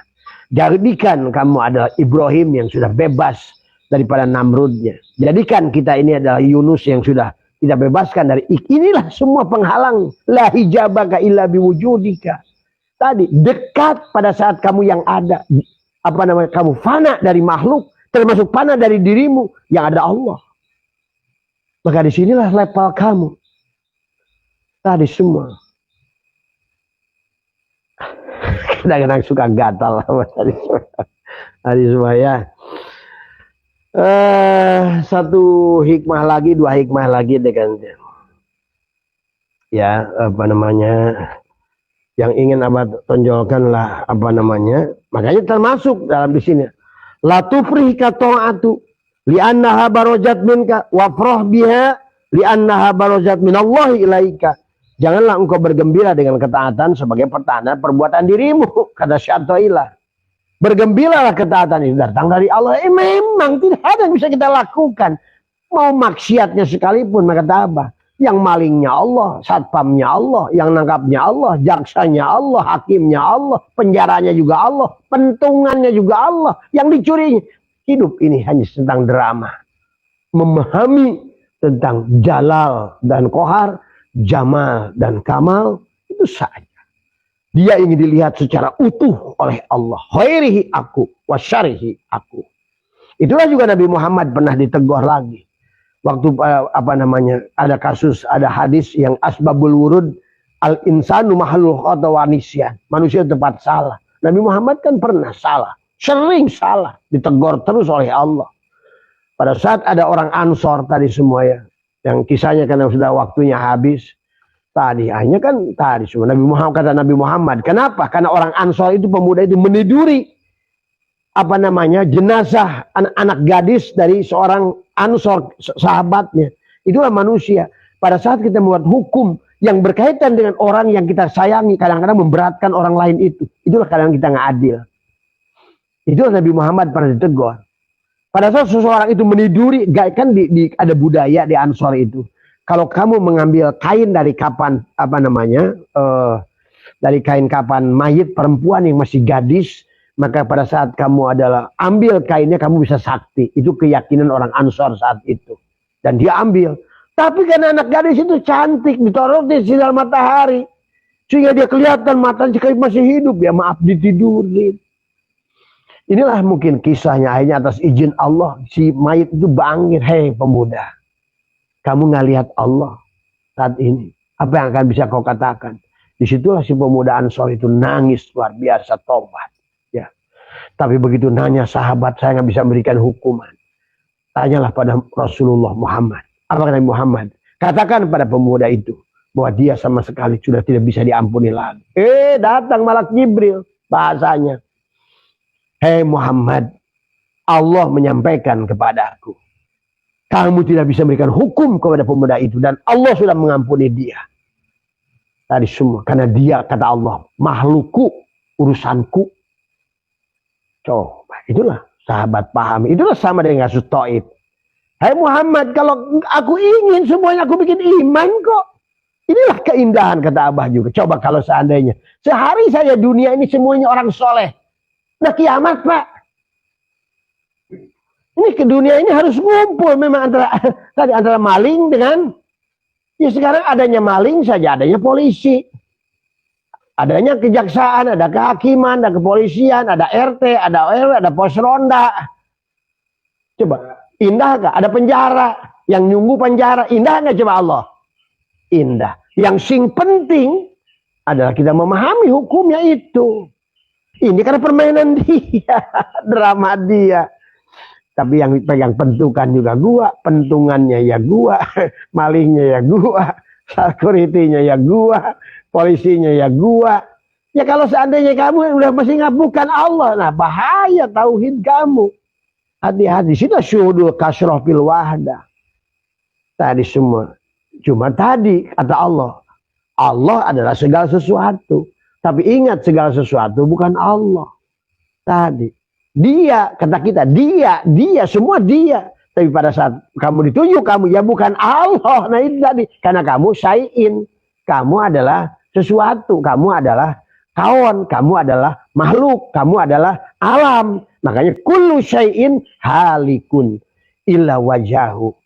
Jadikan kamu adalah Ibrahim yang sudah bebas daripada Namrudnya. Jadikan kita ini adalah Yunus yang sudah kita bebaskan dari inilah semua penghalang. La hijabaka illa biwujudika. Tadi dekat pada saat kamu yang ada. Kamu fana dari makhluk. Termasuk fana dari dirimu. Yang ada Allah. Maka disinilah level kamu. Tadi semua. Kadang-kadang suka gatal. Tadi semua ya. Satu hikmah lagi, dua hikmah lagi dengan ya yang ingin Abah tonjolkan lah makanya termasuk dalam di sini la tufrihka ta'atu li'annaha barajat minka wafrah biha li'annaha barajat minallahi ilaika. Janganlah engkau bergembira dengan ketaatan sebagai pertanda perbuatan dirimu, kata Syaikhullah. Bergembiralah ketaatan itu datang dari Allah. Memang tidak ada yang bisa kita lakukan. Mau maksiatnya sekalipun, maka kata Abah. Yang malingnya Allah, satpamnya Allah, yang nangkapnya Allah, jaksanya Allah, hakimnya Allah, penjaranya juga Allah, pentungannya juga Allah, yang dicuri. Hidup ini hanya tentang drama. Memahami tentang jalal dan kohar, jamal dan kamal, itu saja. Dia ingin dilihat secara utuh oleh Allah. Khairihi aku, wasyarihi aku. Itulah juga Nabi Muhammad pernah ditegur lagi. Waktu ada kasus, ada hadis yang asbabul wurud al-insanu mahalul khata wa nisyan. Manusia tempat salah. Nabi Muhammad kan pernah salah. Sering salah. Ditegur terus oleh Allah. Pada saat ada orang Ansor tadi semuanya. Yang kisahnya karena sudah waktunya habis. Tadi hanya kan tadi semua Nabi Muhammad, kata Nabi Muhammad. Kenapa? Karena orang Ansor itu, pemuda itu meniduri jenazah anak gadis dari seorang Ansor sahabatnya. Itulah manusia. Pada saat kita membuat hukum yang berkaitan dengan orang yang kita sayangi, kadang-kadang memberatkan orang lain itu. Itulah kadang kita nggak adil. Itulah Nabi Muhammad pernah ditegur. Pada saat seseorang itu meniduri, kan ada budaya di Ansor itu. Kalau kamu mengambil kain dari kapan dari kain kapan mayit perempuan yang masih gadis, maka pada saat kamu adalah ambil kainnya, kamu bisa sakti. Itu keyakinan orang Ansor saat itu. Dan dia ambil. Tapi karena anak gadis itu cantik, ditaruh di sinar matahari, sehingga dia kelihatan matanya masih hidup. Ya maaf, ditidurin. Inilah mungkin kisahnya. Akhirnya atas izin Allah, si mayit itu bangkit. Hei pemuda, kamu nggak lihat Allah saat ini. Apa yang akan bisa kau katakan? Disitulah si pemuda Ansor itu nangis luar biasa tobat. Ya. Tapi begitu nanya sahabat, saya nggak bisa memberikan hukuman. Tanyalah pada Rasulullah Muhammad. Apa kata Nabi Muhammad? Katakan pada pemuda itu bahwa dia sama sekali sudah tidak bisa diampuni lagi. Datang malaikat Jibril bahasanya. Hei Muhammad, Allah menyampaikan kepadaku, kamu tidak bisa memberikan hukum kepada pemuda itu. Dan Allah sudah mengampuni dia. Tadi semua. Karena dia, kata Allah, makhlukku, urusanku. Coba, itulah sahabat paham. Itulah sama dengan kasus Taif. Hai Muhammad, kalau aku ingin semuanya aku bikin iman kok. Inilah keindahan, kata Abah juga. Coba kalau seandainya. Sehari saja dunia ini semuanya orang soleh. Nah kiamat Pak. Ini ke dunia ini harus ngumpul memang antara maling dengan ya sekarang adanya maling saja, adanya polisi. Adanya kejaksaan, ada kehakiman, ada kepolisian, ada RT, ada RW, ada pos ronda. Coba Indah gak? Ada penjara. Yang nyunggu penjara. Indah gak coba Allah? Indah. Yang sing penting adalah kita memahami hukumnya itu. Ini karena permainan dia. Drama dia. Tapi yang pegang pentukan juga gua. Pentungannya ya gua. Malingnya ya gua. Security-nya ya gua. Polisinya ya gua. Ya kalau seandainya kamu udah masih bukan Allah. Nah bahaya tauhid kamu. Hati-hati. Sudah syuhudul kasroh fil wahdah. Tadi semua. Cuma tadi kata Allah. Allah adalah segala sesuatu. Tapi ingat segala sesuatu bukan Allah. Tadi. Dia, kata kita. Dia, semua dia. Tapi pada saat kamu ditunjuk kamu, ya bukan Allah. Nah itu tadi. Karena kamu syai'in. Kamu adalah sesuatu. Kamu adalah kawan. Kamu adalah makhluk. Kamu adalah alam. Makanya kullu syai'in halikun illa wajahu.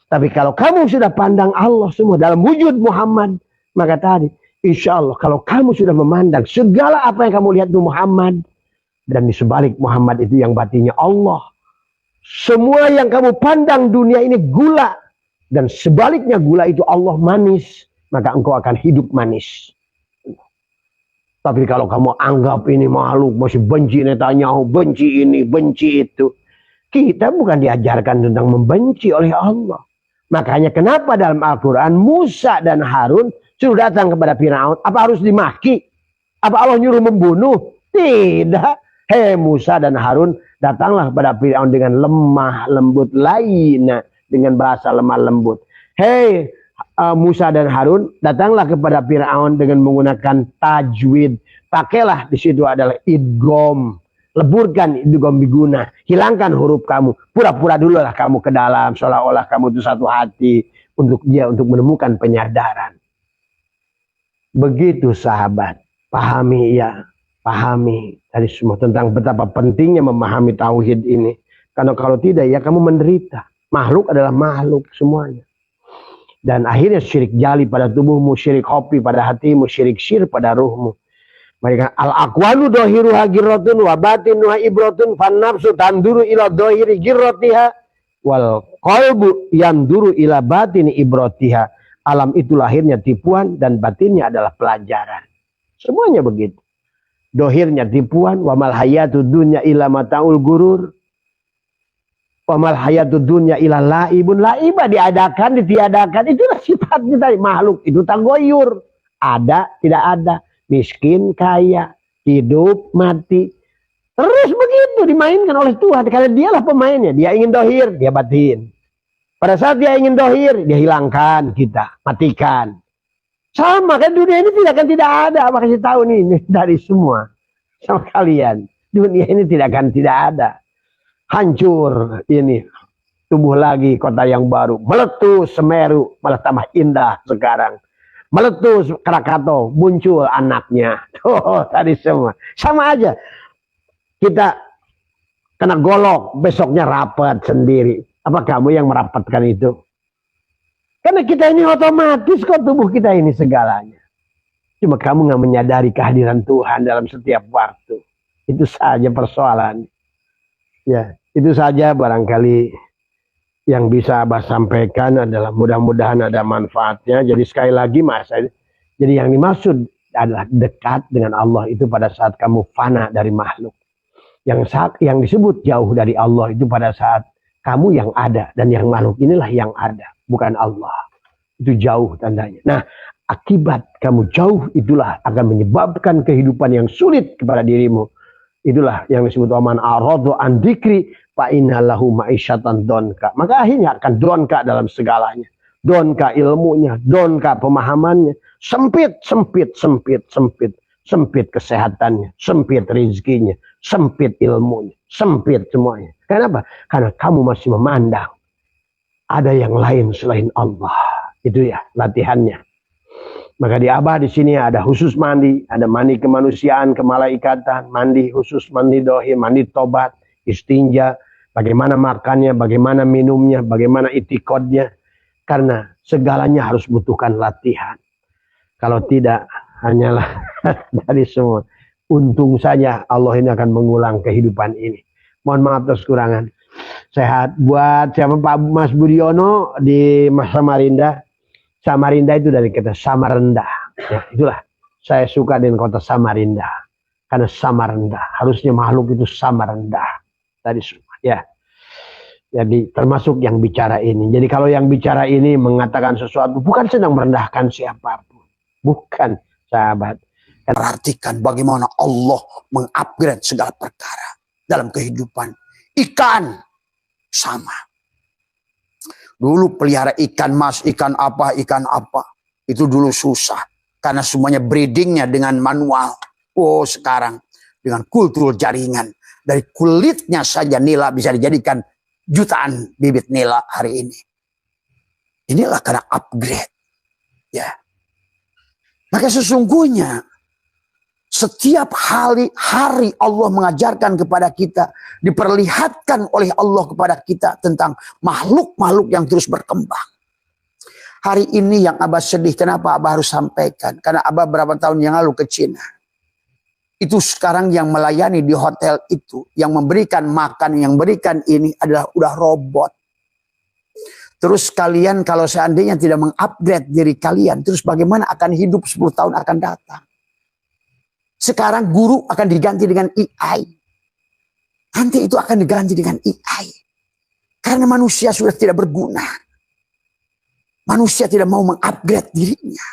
Tapi kalau kamu sudah pandang Allah semua dalam wujud Muhammad, maka tadi, insya Allah, kalau kamu sudah memandang segala apa yang kamu lihat itu Muhammad, dan di sebalik Muhammad itu yang batinnya Allah, semua yang kamu pandang dunia ini gula, dan sebaliknya gula itu Allah manis, maka engkau akan hidup manis. Tapi kalau kamu anggap ini makhluk, masih benci Netanyahu, benci ini, benci itu, kita bukan diajarkan tentang membenci oleh Allah. Makanya kenapa dalam Al-Quran Musa dan Harun suruh datang kepada Firaun. Apa harus dimaki? Apa Allah nyuruh membunuh? Tidak. Hei Musa dan Harun, datanglah kepada Firaun dengan lemah lembut lainnya. Dengan bahasa lemah lembut. Hei Musa dan Harun, datanglah kepada Firaun dengan menggunakan tajwid. Pakailah di situ adalah idgham. Leburkan idgham biguna, hilangkan huruf kamu, pura-pura dulu lah kamu ke dalam, seolah-olah kamu itu satu hati untuk dia, untuk menemukan penyadaran. Begitu sahabat, pahami ya, pahami tadi semua tentang betapa pentingnya memahami tauhid ini. Karena kalau tidak ya kamu menderita. Makhluk adalah makhluk semuanya. Dan akhirnya syirik jali pada tubuhmu, syirik hobi pada hatimu, syirik syir pada ruhmu. Mereka al-aqwalu dohiruha girrotun wa batinuha ibrotun fan nafsu tanduru ila dohiri girrotiha wal qalbu yanduru ila batini ibrotiha. Alam itu lahirnya tipuan dan batinnya adalah pelajaran. Semuanya begitu. Dohirnya tipuan, wa mal hayatud dunya ila mataul gurur. Wa mal hayatud dunya ila laibun. Laibah diadakan, ditiadakan. Itulah sifatnya tadi. Makhluk itu tanggoyur. Ada, tidak ada. Miskin, kaya, hidup, mati. Terus begitu dimainkan oleh Tuhan. Karena dialah pemainnya. Dia ingin dohir, dia batin. Pada saat dia ingin dohir, dia hilangkan kita. Matikan. Sama kan dunia ini tidak ada. Apa kasih tahu nih dari semua. Sama kalian. Dunia ini tidak ada. Hancur ini. Tumbuh lagi kota yang baru. Meletus Semeru. Malah tambah indah sekarang. Meletus Krakatau, muncul anaknya. Oh, tadi semua. Sama aja. Kita kena golok, besoknya rapat sendiri. Apa kamu yang merapatkan itu? Karena kita ini otomatis kok tubuh kita ini segalanya. Cuma kamu nggak menyadari kehadiran Tuhan dalam setiap waktu. Itu saja persoalan. Ya, itu saja barangkali yang bisa Abah sampaikan adalah mudah-mudahan ada manfaatnya. Jadi sekali lagi jadi yang dimaksud adalah dekat dengan Allah itu pada saat kamu fana dari makhluk. Yang disebut jauh dari Allah itu pada saat kamu yang ada dan yang makhluk inilah yang ada, bukan Allah. Itu jauh tandanya. Nah, akibat kamu jauh itulah akan menyebabkan kehidupan yang sulit kepada dirimu. Itulah yang disebut waman a'radu an dzikri fa inna lahu ma'isyatan donka. Maka akhirnya akan donka dalam segalanya. Donka ilmunya, donka pemahamannya, sempit kesehatannya, sempit rezekinya, sempit ilmunya, sempit semuanya. Kenapa? Karena kamu masih memandang ada yang lain selain Allah. Itu ya latihannya. Maka di Abah di sini ada khusus mandi, ada mandi kemanusiaan, kemalaikatan, mandi khusus, mandi dohir, mandi tobat, istinja, bagaimana makannya, bagaimana minumnya, bagaimana itikodnya. Karena segalanya harus butuhkan latihan. Kalau tidak, hanyalah dari semua. Untung saja Allah ini akan mengulang kehidupan ini. Mohon maaf atas kekurangan. Sehat. Buat siapa Pak Mas Budiono di Samarinda. Samarinda itu dari kata Samarinda. Ya, itulah. Saya suka dengan kota Samarinda. Karena sama rendah. Harusnya makhluk itu sama rendah. Tadi semua. Ya. Jadi termasuk yang bicara ini. Jadi kalau yang bicara ini mengatakan sesuatu. Bukan sedang merendahkan siapapun. Bukan sahabat. Perhatikan bagaimana Allah mengupgrade segala perkara dalam kehidupan. Ikan. Sama. Dulu pelihara ikan mas, ikan apa. Itu dulu susah. Karena semuanya breedingnya dengan manual. Oh sekarang dengan kultur jaringan. Dari kulitnya saja nila bisa dijadikan jutaan bibit nila hari ini. Inilah karena upgrade. Ya. Maka sesungguhnya setiap hari Allah mengajarkan kepada kita. Diperlihatkan oleh Allah kepada kita tentang makhluk-makhluk yang terus berkembang. Hari ini yang Abah sedih. Kenapa Abah harus sampaikan? Karena Abah berapa tahun yang lalu ke Cina. Itu sekarang yang melayani di hotel itu. Yang memberikan makan, yang berikan ini adalah udah robot. Terus kalian kalau seandainya tidak mengupgrade diri kalian. Terus bagaimana akan hidup 10 tahun akan datang. Sekarang guru akan diganti dengan AI. Nanti itu akan diganti dengan AI. Karena manusia sudah tidak berguna. Manusia tidak mau mengupgrade dirinya.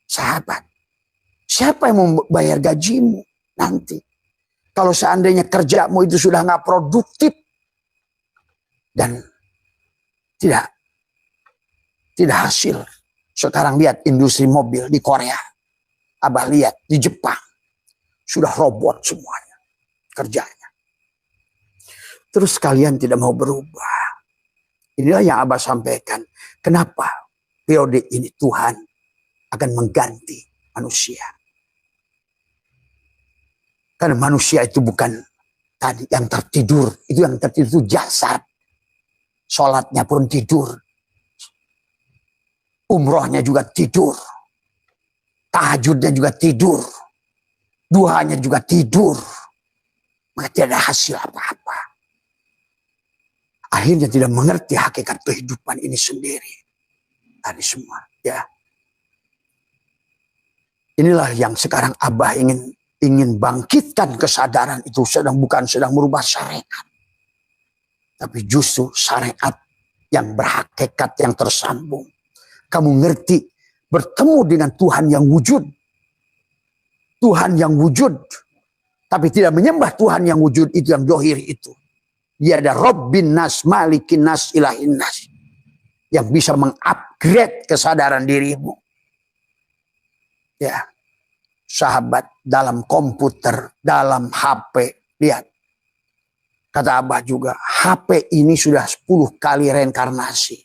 Sahabat. Siapa yang mau bayar gajimu nanti? Kalau seandainya kerjamu itu sudah nggak produktif. Dan tidak hasil. Sekarang lihat industri mobil di Korea. Abah lihat di Jepang. Sudah robot semuanya. Kerjanya. Terus kalian tidak mau berubah. Inilah yang Abah sampaikan. Kenapa periode ini Tuhan akan mengganti manusia. Karena manusia itu bukan tadi yang tertidur. Itu yang tertidur itu jasad. Sholatnya pun tidur. Umrohnya juga tidur. Tahajudnya juga tidur. Duhanya juga tidur. Maka tidak ada hasil apa-apa. Akhirnya tidak mengerti hakikat kehidupan ini sendiri. Tadi semua. Ya. Inilah yang sekarang Abah ingin bangkitkan kesadaran itu bukan sedang merubah syariat. Tapi justru syariat yang berhakikat, yang tersambung. Kamu ngerti, bertemu dengan Tuhan yang wujud. Tuhan yang wujud. Tapi tidak menyembah Tuhan yang wujud itu, yang dohir itu. Dia ada Rabbin Nas, Malikin Nas, Ilahin Nas. Yang bisa mengupgrade kesadaran dirimu. Ya. Sahabat, dalam komputer, dalam HP. Lihat. Kata Abah juga, HP ini sudah 10 kali reinkarnasi.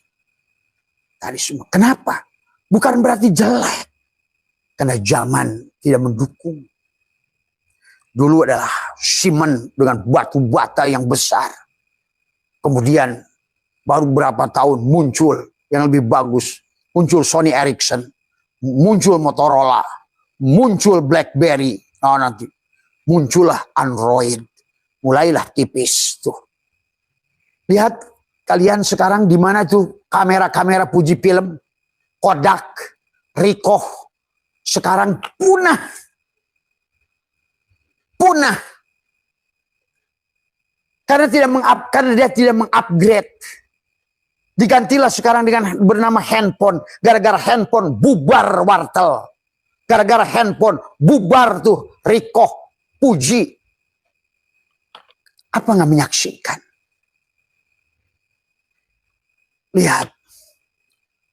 Tadi semua. Kenapa? Bukan berarti jelek. Karena zaman tidak mendukung. Dulu adalah simen dengan batu bata yang besar. Kemudian baru berapa tahun muncul yang lebih bagus. Muncul Sony Ericsson. Muncul Motorola. Muncul BlackBerry. Nah, nanti muncullah Android. Mulailah tipis tuh. Lihat kalian sekarang di mana tuh kamera-kamera puji film, Kodak, Ricoh, sekarang punah. Karena dia tidak mengupgrade. Digantilah sekarang dengan bernama handphone. Gara-gara handphone bubar wartel. Gara-gara handphone bubar tuh Ricoh, Puji. Apa nggak menyaksikan? Lihat.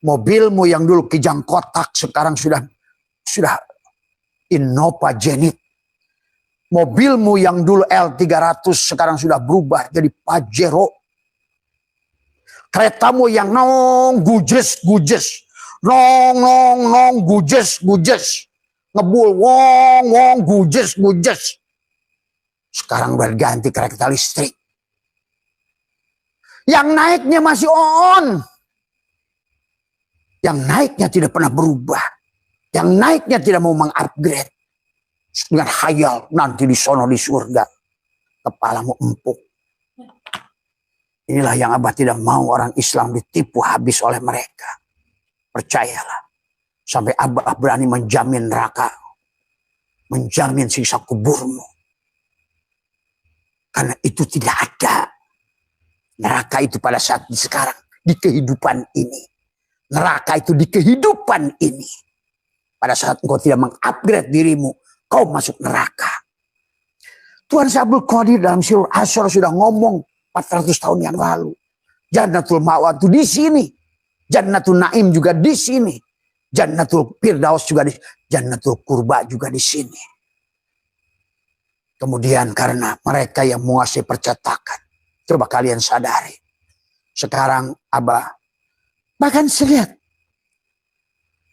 Mobilmu yang dulu kijang kotak sekarang sudah Innova Zenith. Mobilmu yang dulu L300 sekarang sudah berubah jadi Pajero. Keretamu yang nong gujes. Nong gujes. Ngebul wong gujes. Sekarang berganti kereta listrik. Yang naiknya masih on. Yang naiknya tidak pernah berubah. Yang naiknya tidak mau mengupgrade. Dengan khayal nanti di sono di surga. Kepalamu empuk. Inilah yang Abah tidak mau orang Islam ditipu habis oleh mereka. Percayalah. Sampai Abah berani menjamin neraka. Menjamin siksa kuburmu. Karena itu tidak ada. Neraka itu pada saat sekarang. Di kehidupan ini. Neraka itu di kehidupan ini. Pada saat engkau tidak mengupgrade dirimu. Kau masuk neraka. Tuhan Abdul Qadir dalam surah Asyar sudah ngomong 400 tahun yang lalu. Jannatul Ma'wa itu di sini. Jannatul Naim juga di sini. Jannatul Firdaus juga di sini. Jannatul Qurba juga di sini. Kemudian karena mereka yang menguasai percetakan. Coba kalian sadari. Sekarang Abah. Bahkan saya lihat.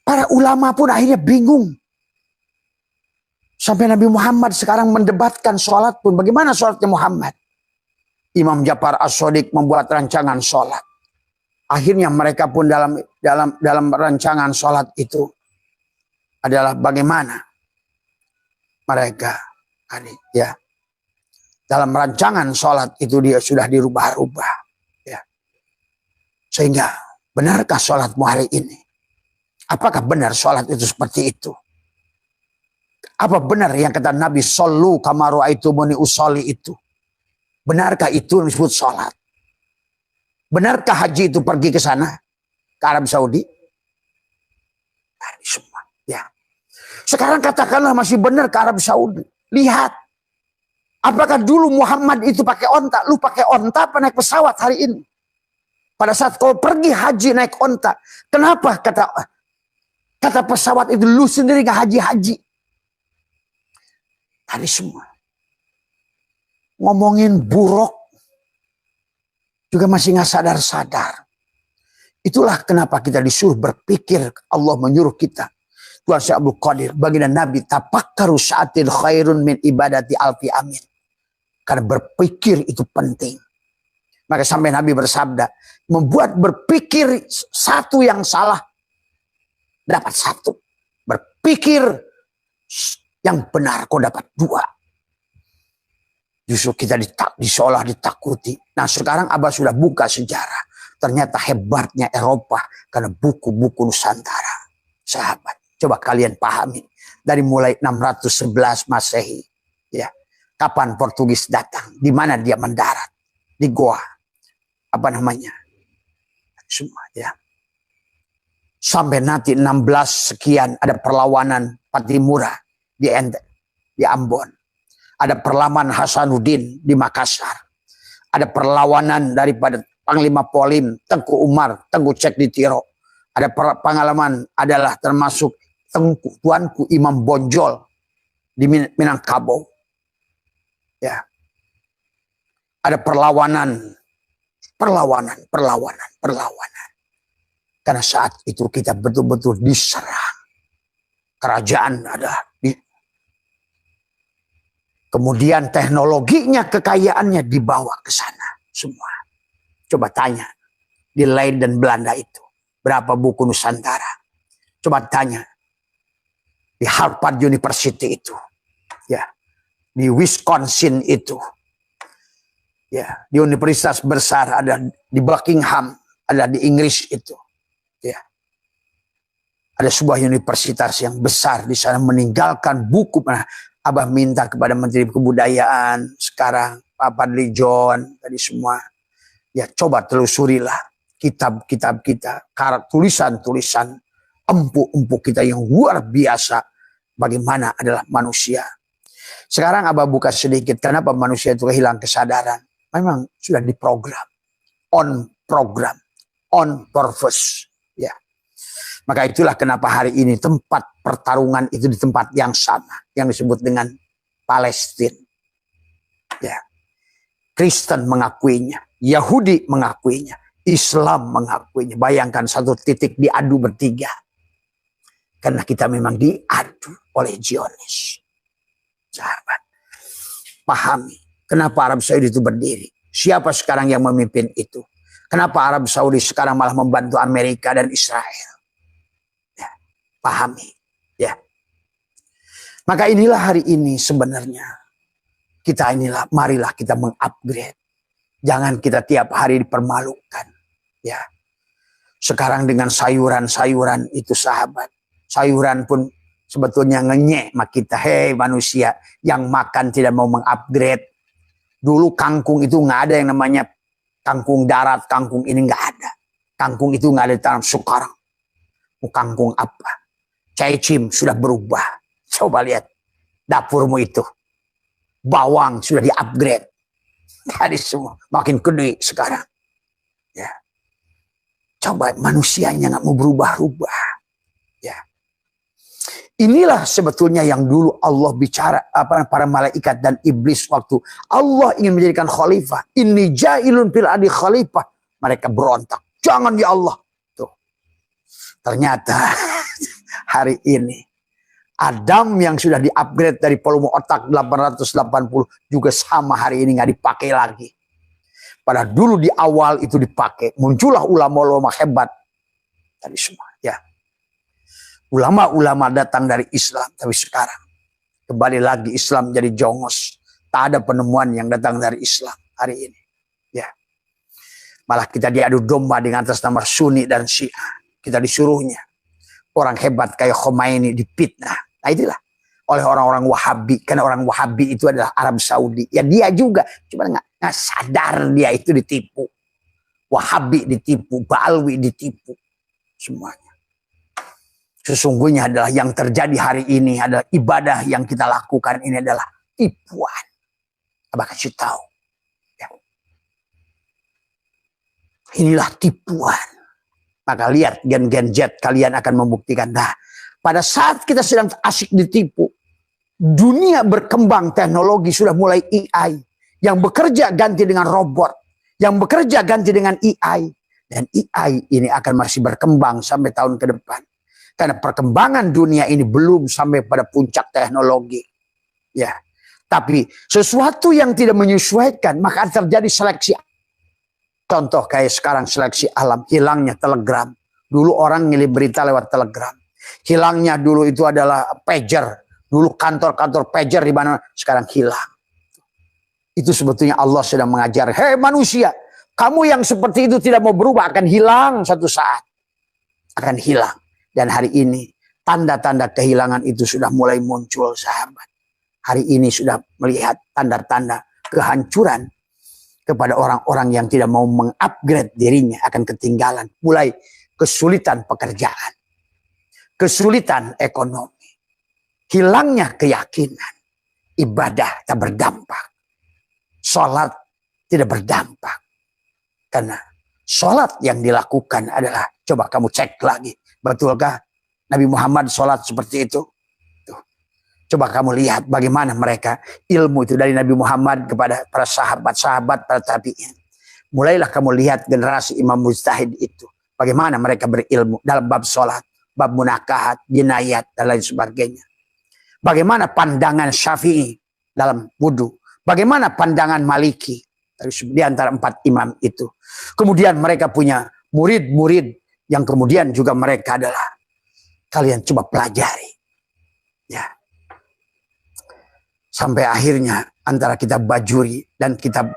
Para ulama pun akhirnya bingung. Sampai Nabi Muhammad sekarang mendebatkan sholat pun. Bagaimana sholatnya Muhammad? Imam Ja'far As-Shadiq membuat rancangan sholat. Akhirnya mereka pun dalam rancangan sholat itu adalah bagaimana mereka ya dalam rancangan sholat itu dia sudah dirubah-rubah ya. Sehingga benarkah sholatmu hari ini? Apakah benar sholat itu seperti itu? Apa benar yang kata Nabi Sallu kama ra'aitumuni usolli itu? Benarkah itu yang disebut sholat? Benarkah haji itu pergi ke sana? Ke Arab Saudi? Nah, ini semua. Ya. Sekarang katakanlah masih benar ke Arab Saudi. Lihat. Apakah dulu Muhammad itu pakai onta? Lu pakai onta apa naik pesawat hari ini? Pada saat kau pergi haji naik onta. Kenapa kata pesawat itu lu sendiri gak haji-haji? Tadi semua. Ngomongin buruk juga masih nggak sadar-sadar. Itulah kenapa kita disuruh berpikir. Allah menyuruh kita. Tuhan Syekh Abdul Qadir baginda Nabi tafakkaru sa'atin khairun min ibadati alfi amin. Karena berpikir itu penting. Maka sampai Nabi bersabda, membuat berpikir satu yang salah dapat satu. Berpikir yang benar kau dapat dua. Justru kita seolah ditakuti. Nah sekarang Abah sudah buka sejarah. Ternyata hebatnya Eropa. Karena buku-buku Nusantara. Sahabat. Coba kalian pahami. Dari mulai 611 Masehi. Ya. Kapan Portugis datang. Di mana dia mendarat. Di Goa. Apa namanya. Semua ya. Sampai nanti 16 sekian. Ada perlawanan Patimura. Di Ambon. Ada perlawanan Hasanuddin di Makassar. Ada perlawanan daripada Panglima Polim, Tengku Umar, Tengku Cek di Tiro. Ada pengalaman adalah termasuk Tuanku Imam Bonjol di Minangkabau. Ya. Ada perlawanan. Karena saat itu kita betul-betul diserang. Kerajaan ada kemudian teknologinya, kekayaannya dibawa ke sana semua. Coba tanya di Leiden Belanda itu berapa buku Nusantara. Coba tanya di Harvard University itu, ya, di Wisconsin itu, ya, di universitas besar ada di Buckingham, ada di Inggris itu, ya. Ada sebuah universitas yang besar di sana meninggalkan buku. Abah minta kepada Menteri Kebudayaan sekarang, Pak Fadli John, tadi semua. Ya coba telusurilah kitab-kitab kita, tulisan-tulisan empuk-empuk kita yang luar biasa. Bagaimana adalah manusia. Sekarang Abah buka sedikit, kenapa manusia itu kehilangan kesadaran. Memang sudah diprogram. On program. On purpose. Ya. Maka itulah kenapa hari ini tempat pertarungan itu di tempat yang sama. Yang disebut dengan Palestina. Ya. Kristen mengakuinya. Yahudi mengakuinya. Islam mengakuinya. Bayangkan satu titik diadu bertiga. Karena kita memang diadu oleh Zionis. Sahabat. Pahami. Kenapa Arab Saudi itu berdiri. Siapa sekarang yang memimpin itu. Kenapa Arab Saudi sekarang malah membantu Amerika dan Israel. Pahami, ya. Maka inilah hari ini sebenarnya marilah kita mengupgrade. Jangan kita tiap hari dipermalukan. Ya. Sekarang dengan sayuran-sayuran itu sahabat. Sayuran pun sebetulnya ngenyek sama kita. Hei manusia yang makan tidak mau mengupgrade. Dulu kangkung itu nggak ada yang namanya kangkung darat, kangkung ini nggak ada. Kangkung itu nggak ada di tanam. Sekarang kangkung apa? Caicim sudah berubah. Coba lihat dapurmu itu. Bawang sudah di-upgrade. Tadi semua makin gede sekarang. Ya. Coba manusianya nggak mau berubah-ubah. Ya. Inilah sebetulnya yang dulu Allah bicara para malaikat dan iblis waktu Allah ingin menjadikan khalifah. Inni ja'ilun fil ardi khalifah. Mereka berontak. Jangan ya Allah. Tuh. Ternyata hari ini Adam yang sudah di-upgrade dari volume otak 880 juga sama hari ini nggak dipakai lagi. Pada dulu di awal itu dipakai. Muncullah ulama-ulama hebat. Tadi semua ya. Ulama-ulama datang dari Islam. Tapi sekarang kembali lagi Islam jadi jongos. Tak ada penemuan yang datang dari Islam hari ini. Ya. Malah kita diadu domba dengan atas nama Sunni dan Syiah. Kita disuruhnya. Orang hebat kayak Khomeini dipitnah. Nah itulah oleh orang-orang Wahabi. Karena orang Wahabi itu adalah Arab Saudi. Ya dia juga. Cuma nggak sadar dia itu ditipu. Wahabi ditipu. Ba'alwi ditipu. Semuanya. Sesungguhnya adalah yang terjadi hari ini adalah ibadah yang kita lakukan ini adalah tipuan. Abah kasih tahu. Ya. Inilah tipuan. Maka lihat gen-gen Z kalian akan membuktikan. Nah, pada saat kita sedang asyik ditipu, dunia berkembang teknologi sudah mulai AI. Yang bekerja ganti dengan robot. Yang bekerja ganti dengan AI. Dan AI ini akan masih berkembang sampai tahun ke depan. Karena perkembangan dunia ini belum sampai pada puncak teknologi. Ya. Tapi sesuatu yang tidak menyesuaikan, maka terjadi seleksi. Contoh kayak sekarang seleksi alam, hilangnya telegram. Dulu orang ngirim berita lewat telegram. Hilangnya dulu itu adalah pager. Dulu kantor-kantor pager di mana sekarang hilang. Itu sebetulnya Allah sedang mengajar. Hei manusia, kamu yang seperti itu tidak mau berubah akan hilang satu saat. Akan hilang. Dan hari ini tanda-tanda kehilangan itu sudah mulai muncul sahabat. Hari ini sudah melihat tanda-tanda kehancuran kepada orang-orang yang tidak mau mengupgrade dirinya akan ketinggalan. Mulai kesulitan pekerjaan. Kesulitan ekonomi. Hilangnya keyakinan. Ibadah tak berdampak. Sholat tidak berdampak. Karena sholat yang dilakukan adalah, coba kamu cek lagi. Betulkah Nabi Muhammad sholat seperti itu? Tuh. Coba kamu lihat bagaimana mereka ilmu itu dari Nabi Muhammad kepada para sahabat-sahabat, para tabi'in. Mulailah kamu lihat generasi Imam Mujtahid itu. Bagaimana mereka berilmu dalam bab sholat, bab munakahat, jinayat, dan lain sebagainya. Bagaimana pandangan Syafi'i dalam wudhu. Bagaimana pandangan Maliki di antara 4 imam itu. Kemudian mereka punya murid-murid yang kemudian juga mereka adalah kalian coba pelajari. Ya. Sampai akhirnya antara kitab Bajuri dan kitab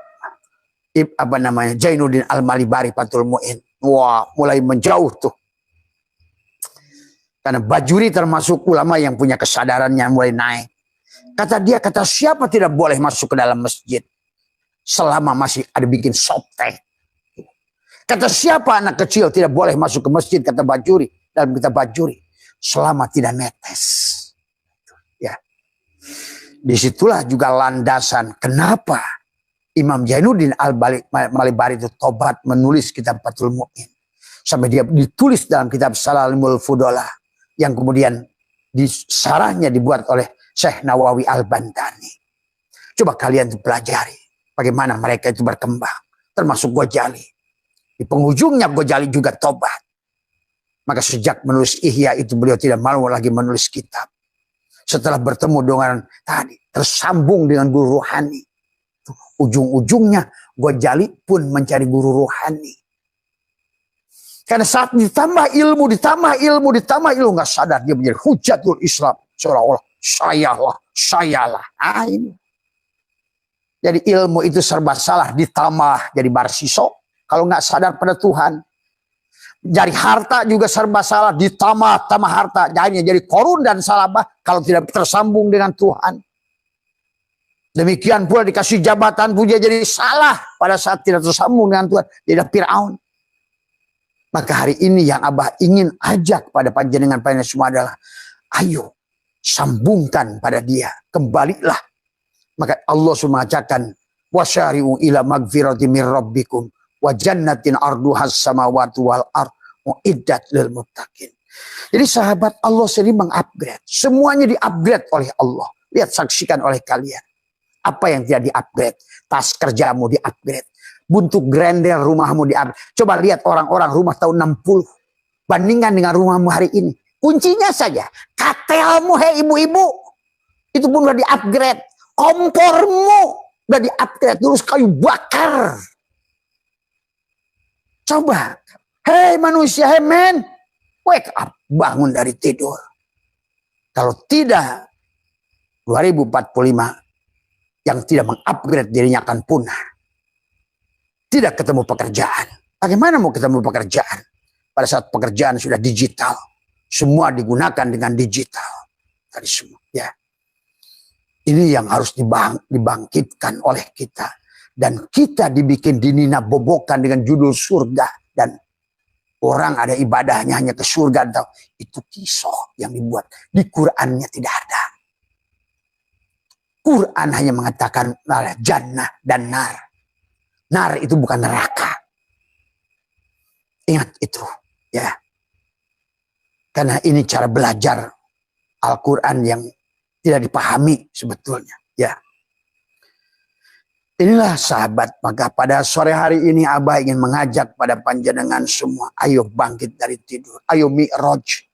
Jainuddin Al-Malibari Fathul Mu'in. Wah, mulai menjauh tuh. Karena Bajuri termasuk ulama yang punya kesadaran yang mulai naik. Kata siapa tidak boleh masuk ke dalam masjid selama masih ada bikin softtek. Kata siapa anak kecil tidak boleh masuk ke masjid, kata Bajuri dalam kitab Bajuri, selama tidak netes. Ya. Disitulah juga landasan kenapa Imam Jainuddin Al-Malibari itu tobat menulis kitab Fathul Mu'in. Sampai dia ditulis dalam kitab Salamul Fudola yang kemudian sarahnya dibuat oleh Syekh Nawawi Al-Bantani. Coba kalian tuh pelajari bagaimana mereka itu berkembang, termasuk Ghazali. Di penghujungnya Ghazali juga tobat. Maka sejak menulis Ihya itu beliau tidak mau lagi menulis kitab. Setelah bertemu dengan tadi, tersambung dengan guru rohani. Ujung-ujungnya Ghazali pun mencari guru rohani. Karena saat ditambah ilmu, nggak sadar dia menjadi hujatul Islam. Seolah-olah sayalah. Ah ini. Jadi ilmu itu serba salah, ditambah jadi barsiso kalau nggak sadar pada Tuhan. Jadi harta juga serba salah, ditambah harta, jadi korun dan salabah kalau tidak tersambung dengan Tuhan. Demikian pula dikasih jabatan puja jadi salah pada saat tidak tersambung dengan Tuhan, jadi Fir'aun. Maka hari ini yang Abah ingin ajak pada panjenengan semua adalah, ayo sambungkan pada dia, kembalilah. Maka Allah mengatakan, wasyari'u ila magfirati min rabbikum wa jannatin arduhas samawati wal ard uiddat lil muttaqin. Jadi sahabat, Allah sendiri mengupgrade. Semuanya di-upgrade oleh Allah. Lihat, saksikan oleh kalian. Apa yang tidak di-upgrade? Tas kerjamu di-upgrade. Bentuk grendel rumahmu di-upgrade. Coba lihat orang-orang rumah tahun 60. Bandingkan dengan rumahmu hari ini. Kuncinya saja. Katelmu, hei ibu-ibu. Itu pun udah di-upgrade. Kompormu udah di-upgrade. Terus kayu bakar. Coba. Hei manusia, hei men. Wake up. Bangun dari tidur. Kalau tidak, 2045 yang tidak mengupgrade dirinya akan punah. Tidak ketemu pekerjaan. Bagaimana mau ketemu pekerjaan? Pada saat pekerjaan sudah digital. Semua digunakan dengan digital. Tadi semua. Ya. Ini yang harus dibangkitkan oleh kita. Dan kita dibikin dinina bobokan dengan judul surga. Dan orang ada ibadahnya hanya ke surga. Itu kisah yang dibuat. Di Qur'annya tidak ada. Quran hanya mengatakan jannah dan nar. Nar itu bukan neraka. Ingat itu. Ya. Karena ini cara belajar Al-Quran yang tidak dipahami sebetulnya. Ya. Inilah sahabat. Maka pada sore hari ini Abah ingin mengajak pada panjenengan semua. Ayo bangkit dari tidur. Ayo mi'raj.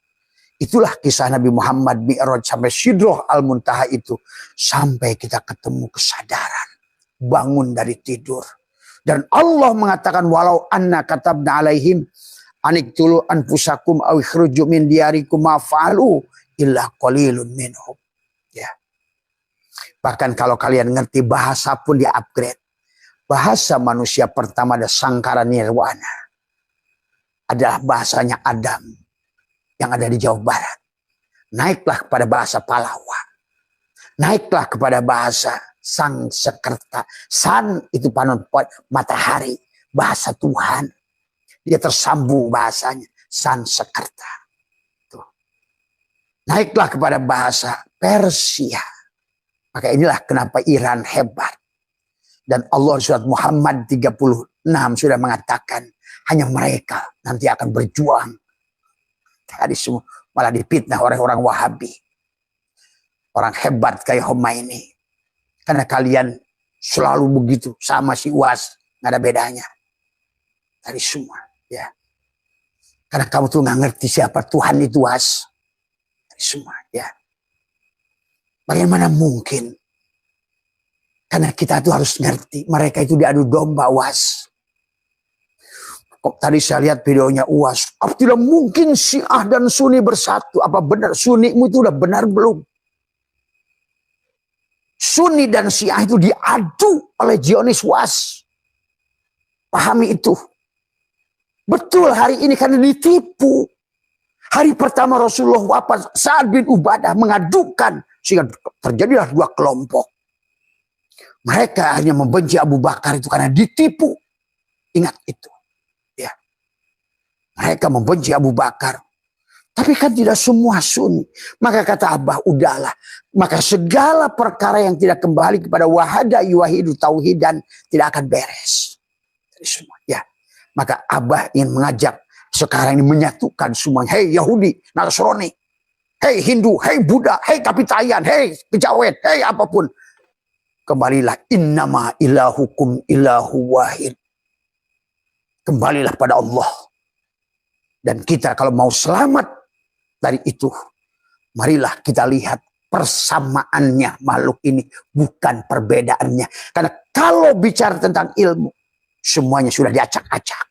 Itulah kisah Nabi Muhammad mi'raj sampai Sidroh Al-Muntaha itu. Sampai kita ketemu kesadaran. Bangun dari tidur. Dan Allah mengatakan walau anna katabna alaihim aniktulu anfusakum aw ikhruju min diyarikum ma fa'alu illa qalilun minhum. Ya. Bahkan kalau kalian ngerti bahasa pun di-upgrade. Bahasa manusia pertama ada Sangkara Nirwana. Adalah bahasanya Adam yang ada di Jawa Barat. Naiklah kepada bahasa Palawa. Naiklah kepada bahasa Sang Sekerta. San itu panon matahari. Bahasa Tuhan. Dia tersambung bahasanya. San Sekerta. Tuh. Naiklah kepada bahasa Persia. Maka inilah kenapa Iran hebat. Dan Allah surat Muhammad 36 sudah mengatakan. Hanya mereka nanti akan berjuang. Tadi semua malah dipitnah oleh orang Wahabi. Orang hebat kayak Khomeini. Karena kalian selalu begitu. Sama si UAS. Nggak ada bedanya. Tadi semua. Ya. Karena kamu tuh nggak ngerti siapa Tuhan itu UAS. Tadi semua. Ya. Bagaimana mungkin? Karena kita tuh harus ngerti. Mereka itu diadu domba UAS. Tadi saya lihat videonya UAS. Tidak mungkin Syiah dan Sunni bersatu. Apa benar Sunnimu itu udah benar belum? Sunni dan Syiah itu diadu oleh Zionis UAS. Pahami itu. Betul hari ini karena ditipu. Hari pertama Rasulullah wafat, Sa'ad bin Ubadah mengadukan. Sehingga terjadilah dua kelompok. Mereka hanya membenci Abu Bakar itu karena ditipu. Ingat itu. Ya. Mereka membenci Abu Bakar. Tapi kan tidak semua Sunni. Maka kata Abah, udahlah. Maka segala perkara yang tidak kembali kepada wahada yuwahidu tauhidan tidak akan beres. Jadi semua. Ya. Maka Abah ingin mengajak sekarang ini menyatukan semua. Hei Yahudi, Nasrani. Hei Hindu, hei Buddha, hei Kapitayan, hei Kejawen, hei apapun. Kembalilah innama ilahukum ilahu wahid. Kembalilah pada Allah. Dan kita kalau mau selamat dari itu, marilah kita lihat persamaannya makhluk ini, bukan perbedaannya. Karena kalau bicara tentang ilmu, semuanya sudah diacak-acak.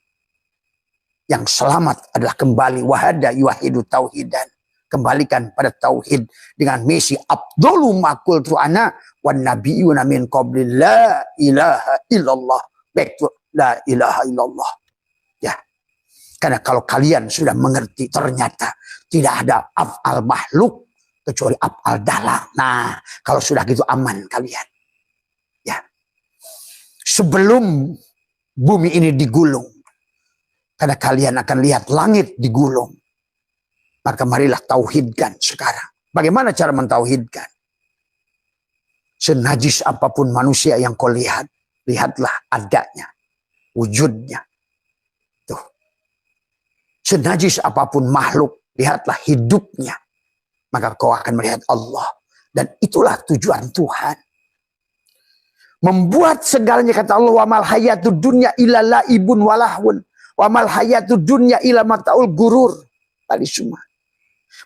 Yang selamat adalah kembali wahada yuwahidu tauhidan. kembalikan pada tauhid dengan misi Abdulu makul tu'ana wan nabiyuna min qabli la ilaha illallah. Back to la ilaha illallah. Ya. Karena kalau kalian sudah mengerti ternyata tidak ada af'al makhluk kecuali af'al dalam. Nah, kalau sudah gitu aman kalian. Ya. Sebelum bumi ini digulung, karena kalian akan lihat langit digulung, maka marilah tauhidkan sekarang. Bagaimana cara mentauhidkan? Senajis apapun manusia yang kau lihat, lihatlah adanya, wujudnya. Tuh. Senajis apapun makhluk, lihatlah hidupnya. Maka kau akan melihat Allah. Dan itulah tujuan Tuhan. Membuat segalanya, kata Allah, wa mal hayatud dunya illa laibun walahun. Wa mal hayatud dunya illa mataul gurur. Tadi semua.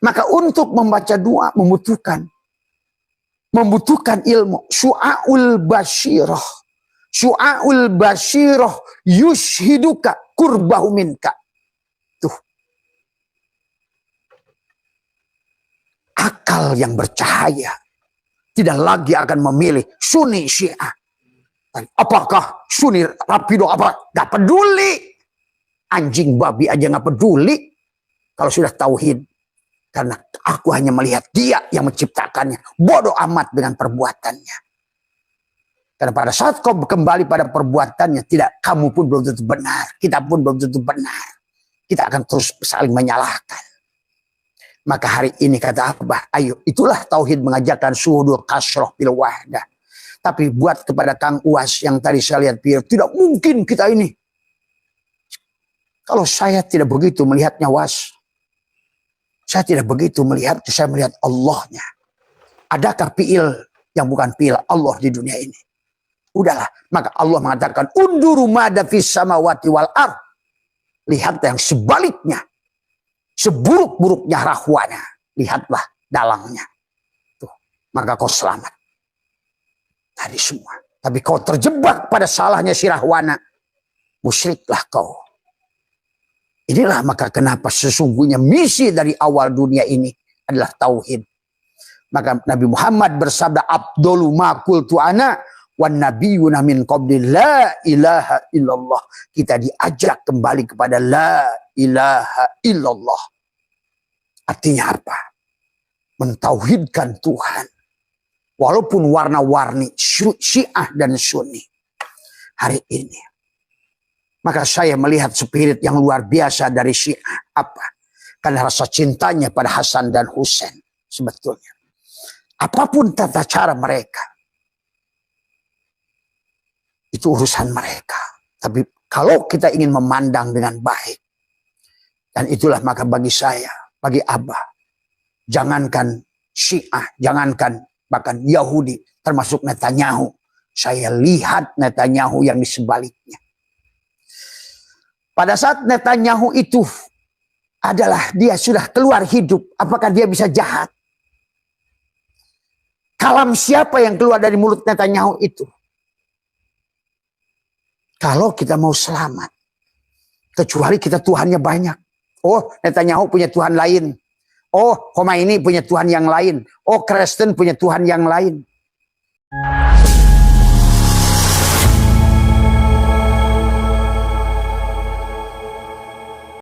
Maka untuk membaca doa membutuhkan ilmu. Su'aul basyirah. Su'aul basyirah yushhiduka kurbahu minka. Tuh. Akal yang bercahaya tidak lagi akan memilih Sunni Syiah. Apakah Sunni Rafidah apa? Gak peduli. Anjing babi aja gak peduli kalau sudah tauhid. Karena aku hanya melihat dia yang menciptakannya. Bodoh amat dengan perbuatannya. Karena pada saat kau kembali pada perbuatannya, tidak, kamu pun belum tentu benar. Kita pun belum tentu benar. Kita akan terus saling menyalahkan. Maka hari ini kata Abah, ayo, itulah tauhid mengajarkan suhudul kasroh bil wahdah. Tapi buat kepada Kang Uas yang tadi saya lihat, tidak mungkin kita ini. Kalau saya tidak begitu melihatnya, Was. Saya tidak begitu melihat, saya melihat Allahnya. Adakah fi'il yang bukan fi'il Allah di dunia ini? Udahlah. Maka Allah mengatakan, unduru mada fis samawati wal ard. Lihat yang sebaliknya. Seburuk-buruknya rahwana. Lihatlah dalangnya. Tuh. Maka kau selamat. Tadi semua. Tapi kau terjebak pada salahnya si rahwana. Musyriklah kau. Inilah maka kenapa sesungguhnya misi dari awal dunia ini adalah tauhid. Maka Nabi Muhammad bersabda, Abdulu ma'kul tu'ana wan nabiyuna min qabli la ilaha illallah. Kita diajak kembali kepada la ilaha illallah. Artinya apa? Mentauhidkan Tuhan. Walaupun warna-warni Syiah dan Sunni hari ini. Maka saya melihat spirit yang luar biasa dari Syiah. Apa? Karena rasa cintanya pada Hasan dan Husain. Sebetulnya. Apapun tata cara mereka. Itu urusan mereka. Tapi kalau kita ingin memandang dengan baik. Dan itulah maka bagi saya. Bagi Abah. Jangankan Syiah. Jangankan bahkan Yahudi. Termasuk Netanyahu. Saya lihat Netanyahu yang di sebaliknya. Pada saat Netanyahu itu adalah dia sudah keluar hidup. Apakah dia bisa jahat? Kalam siapa yang keluar dari mulut Netanyahu itu? Kalau kita mau selamat. Kecuali kita Tuhannya banyak. Oh, Netanyahu punya Tuhan lain. Oh, Khomeini punya Tuhan yang lain. Oh, Kristen punya Tuhan yang lain.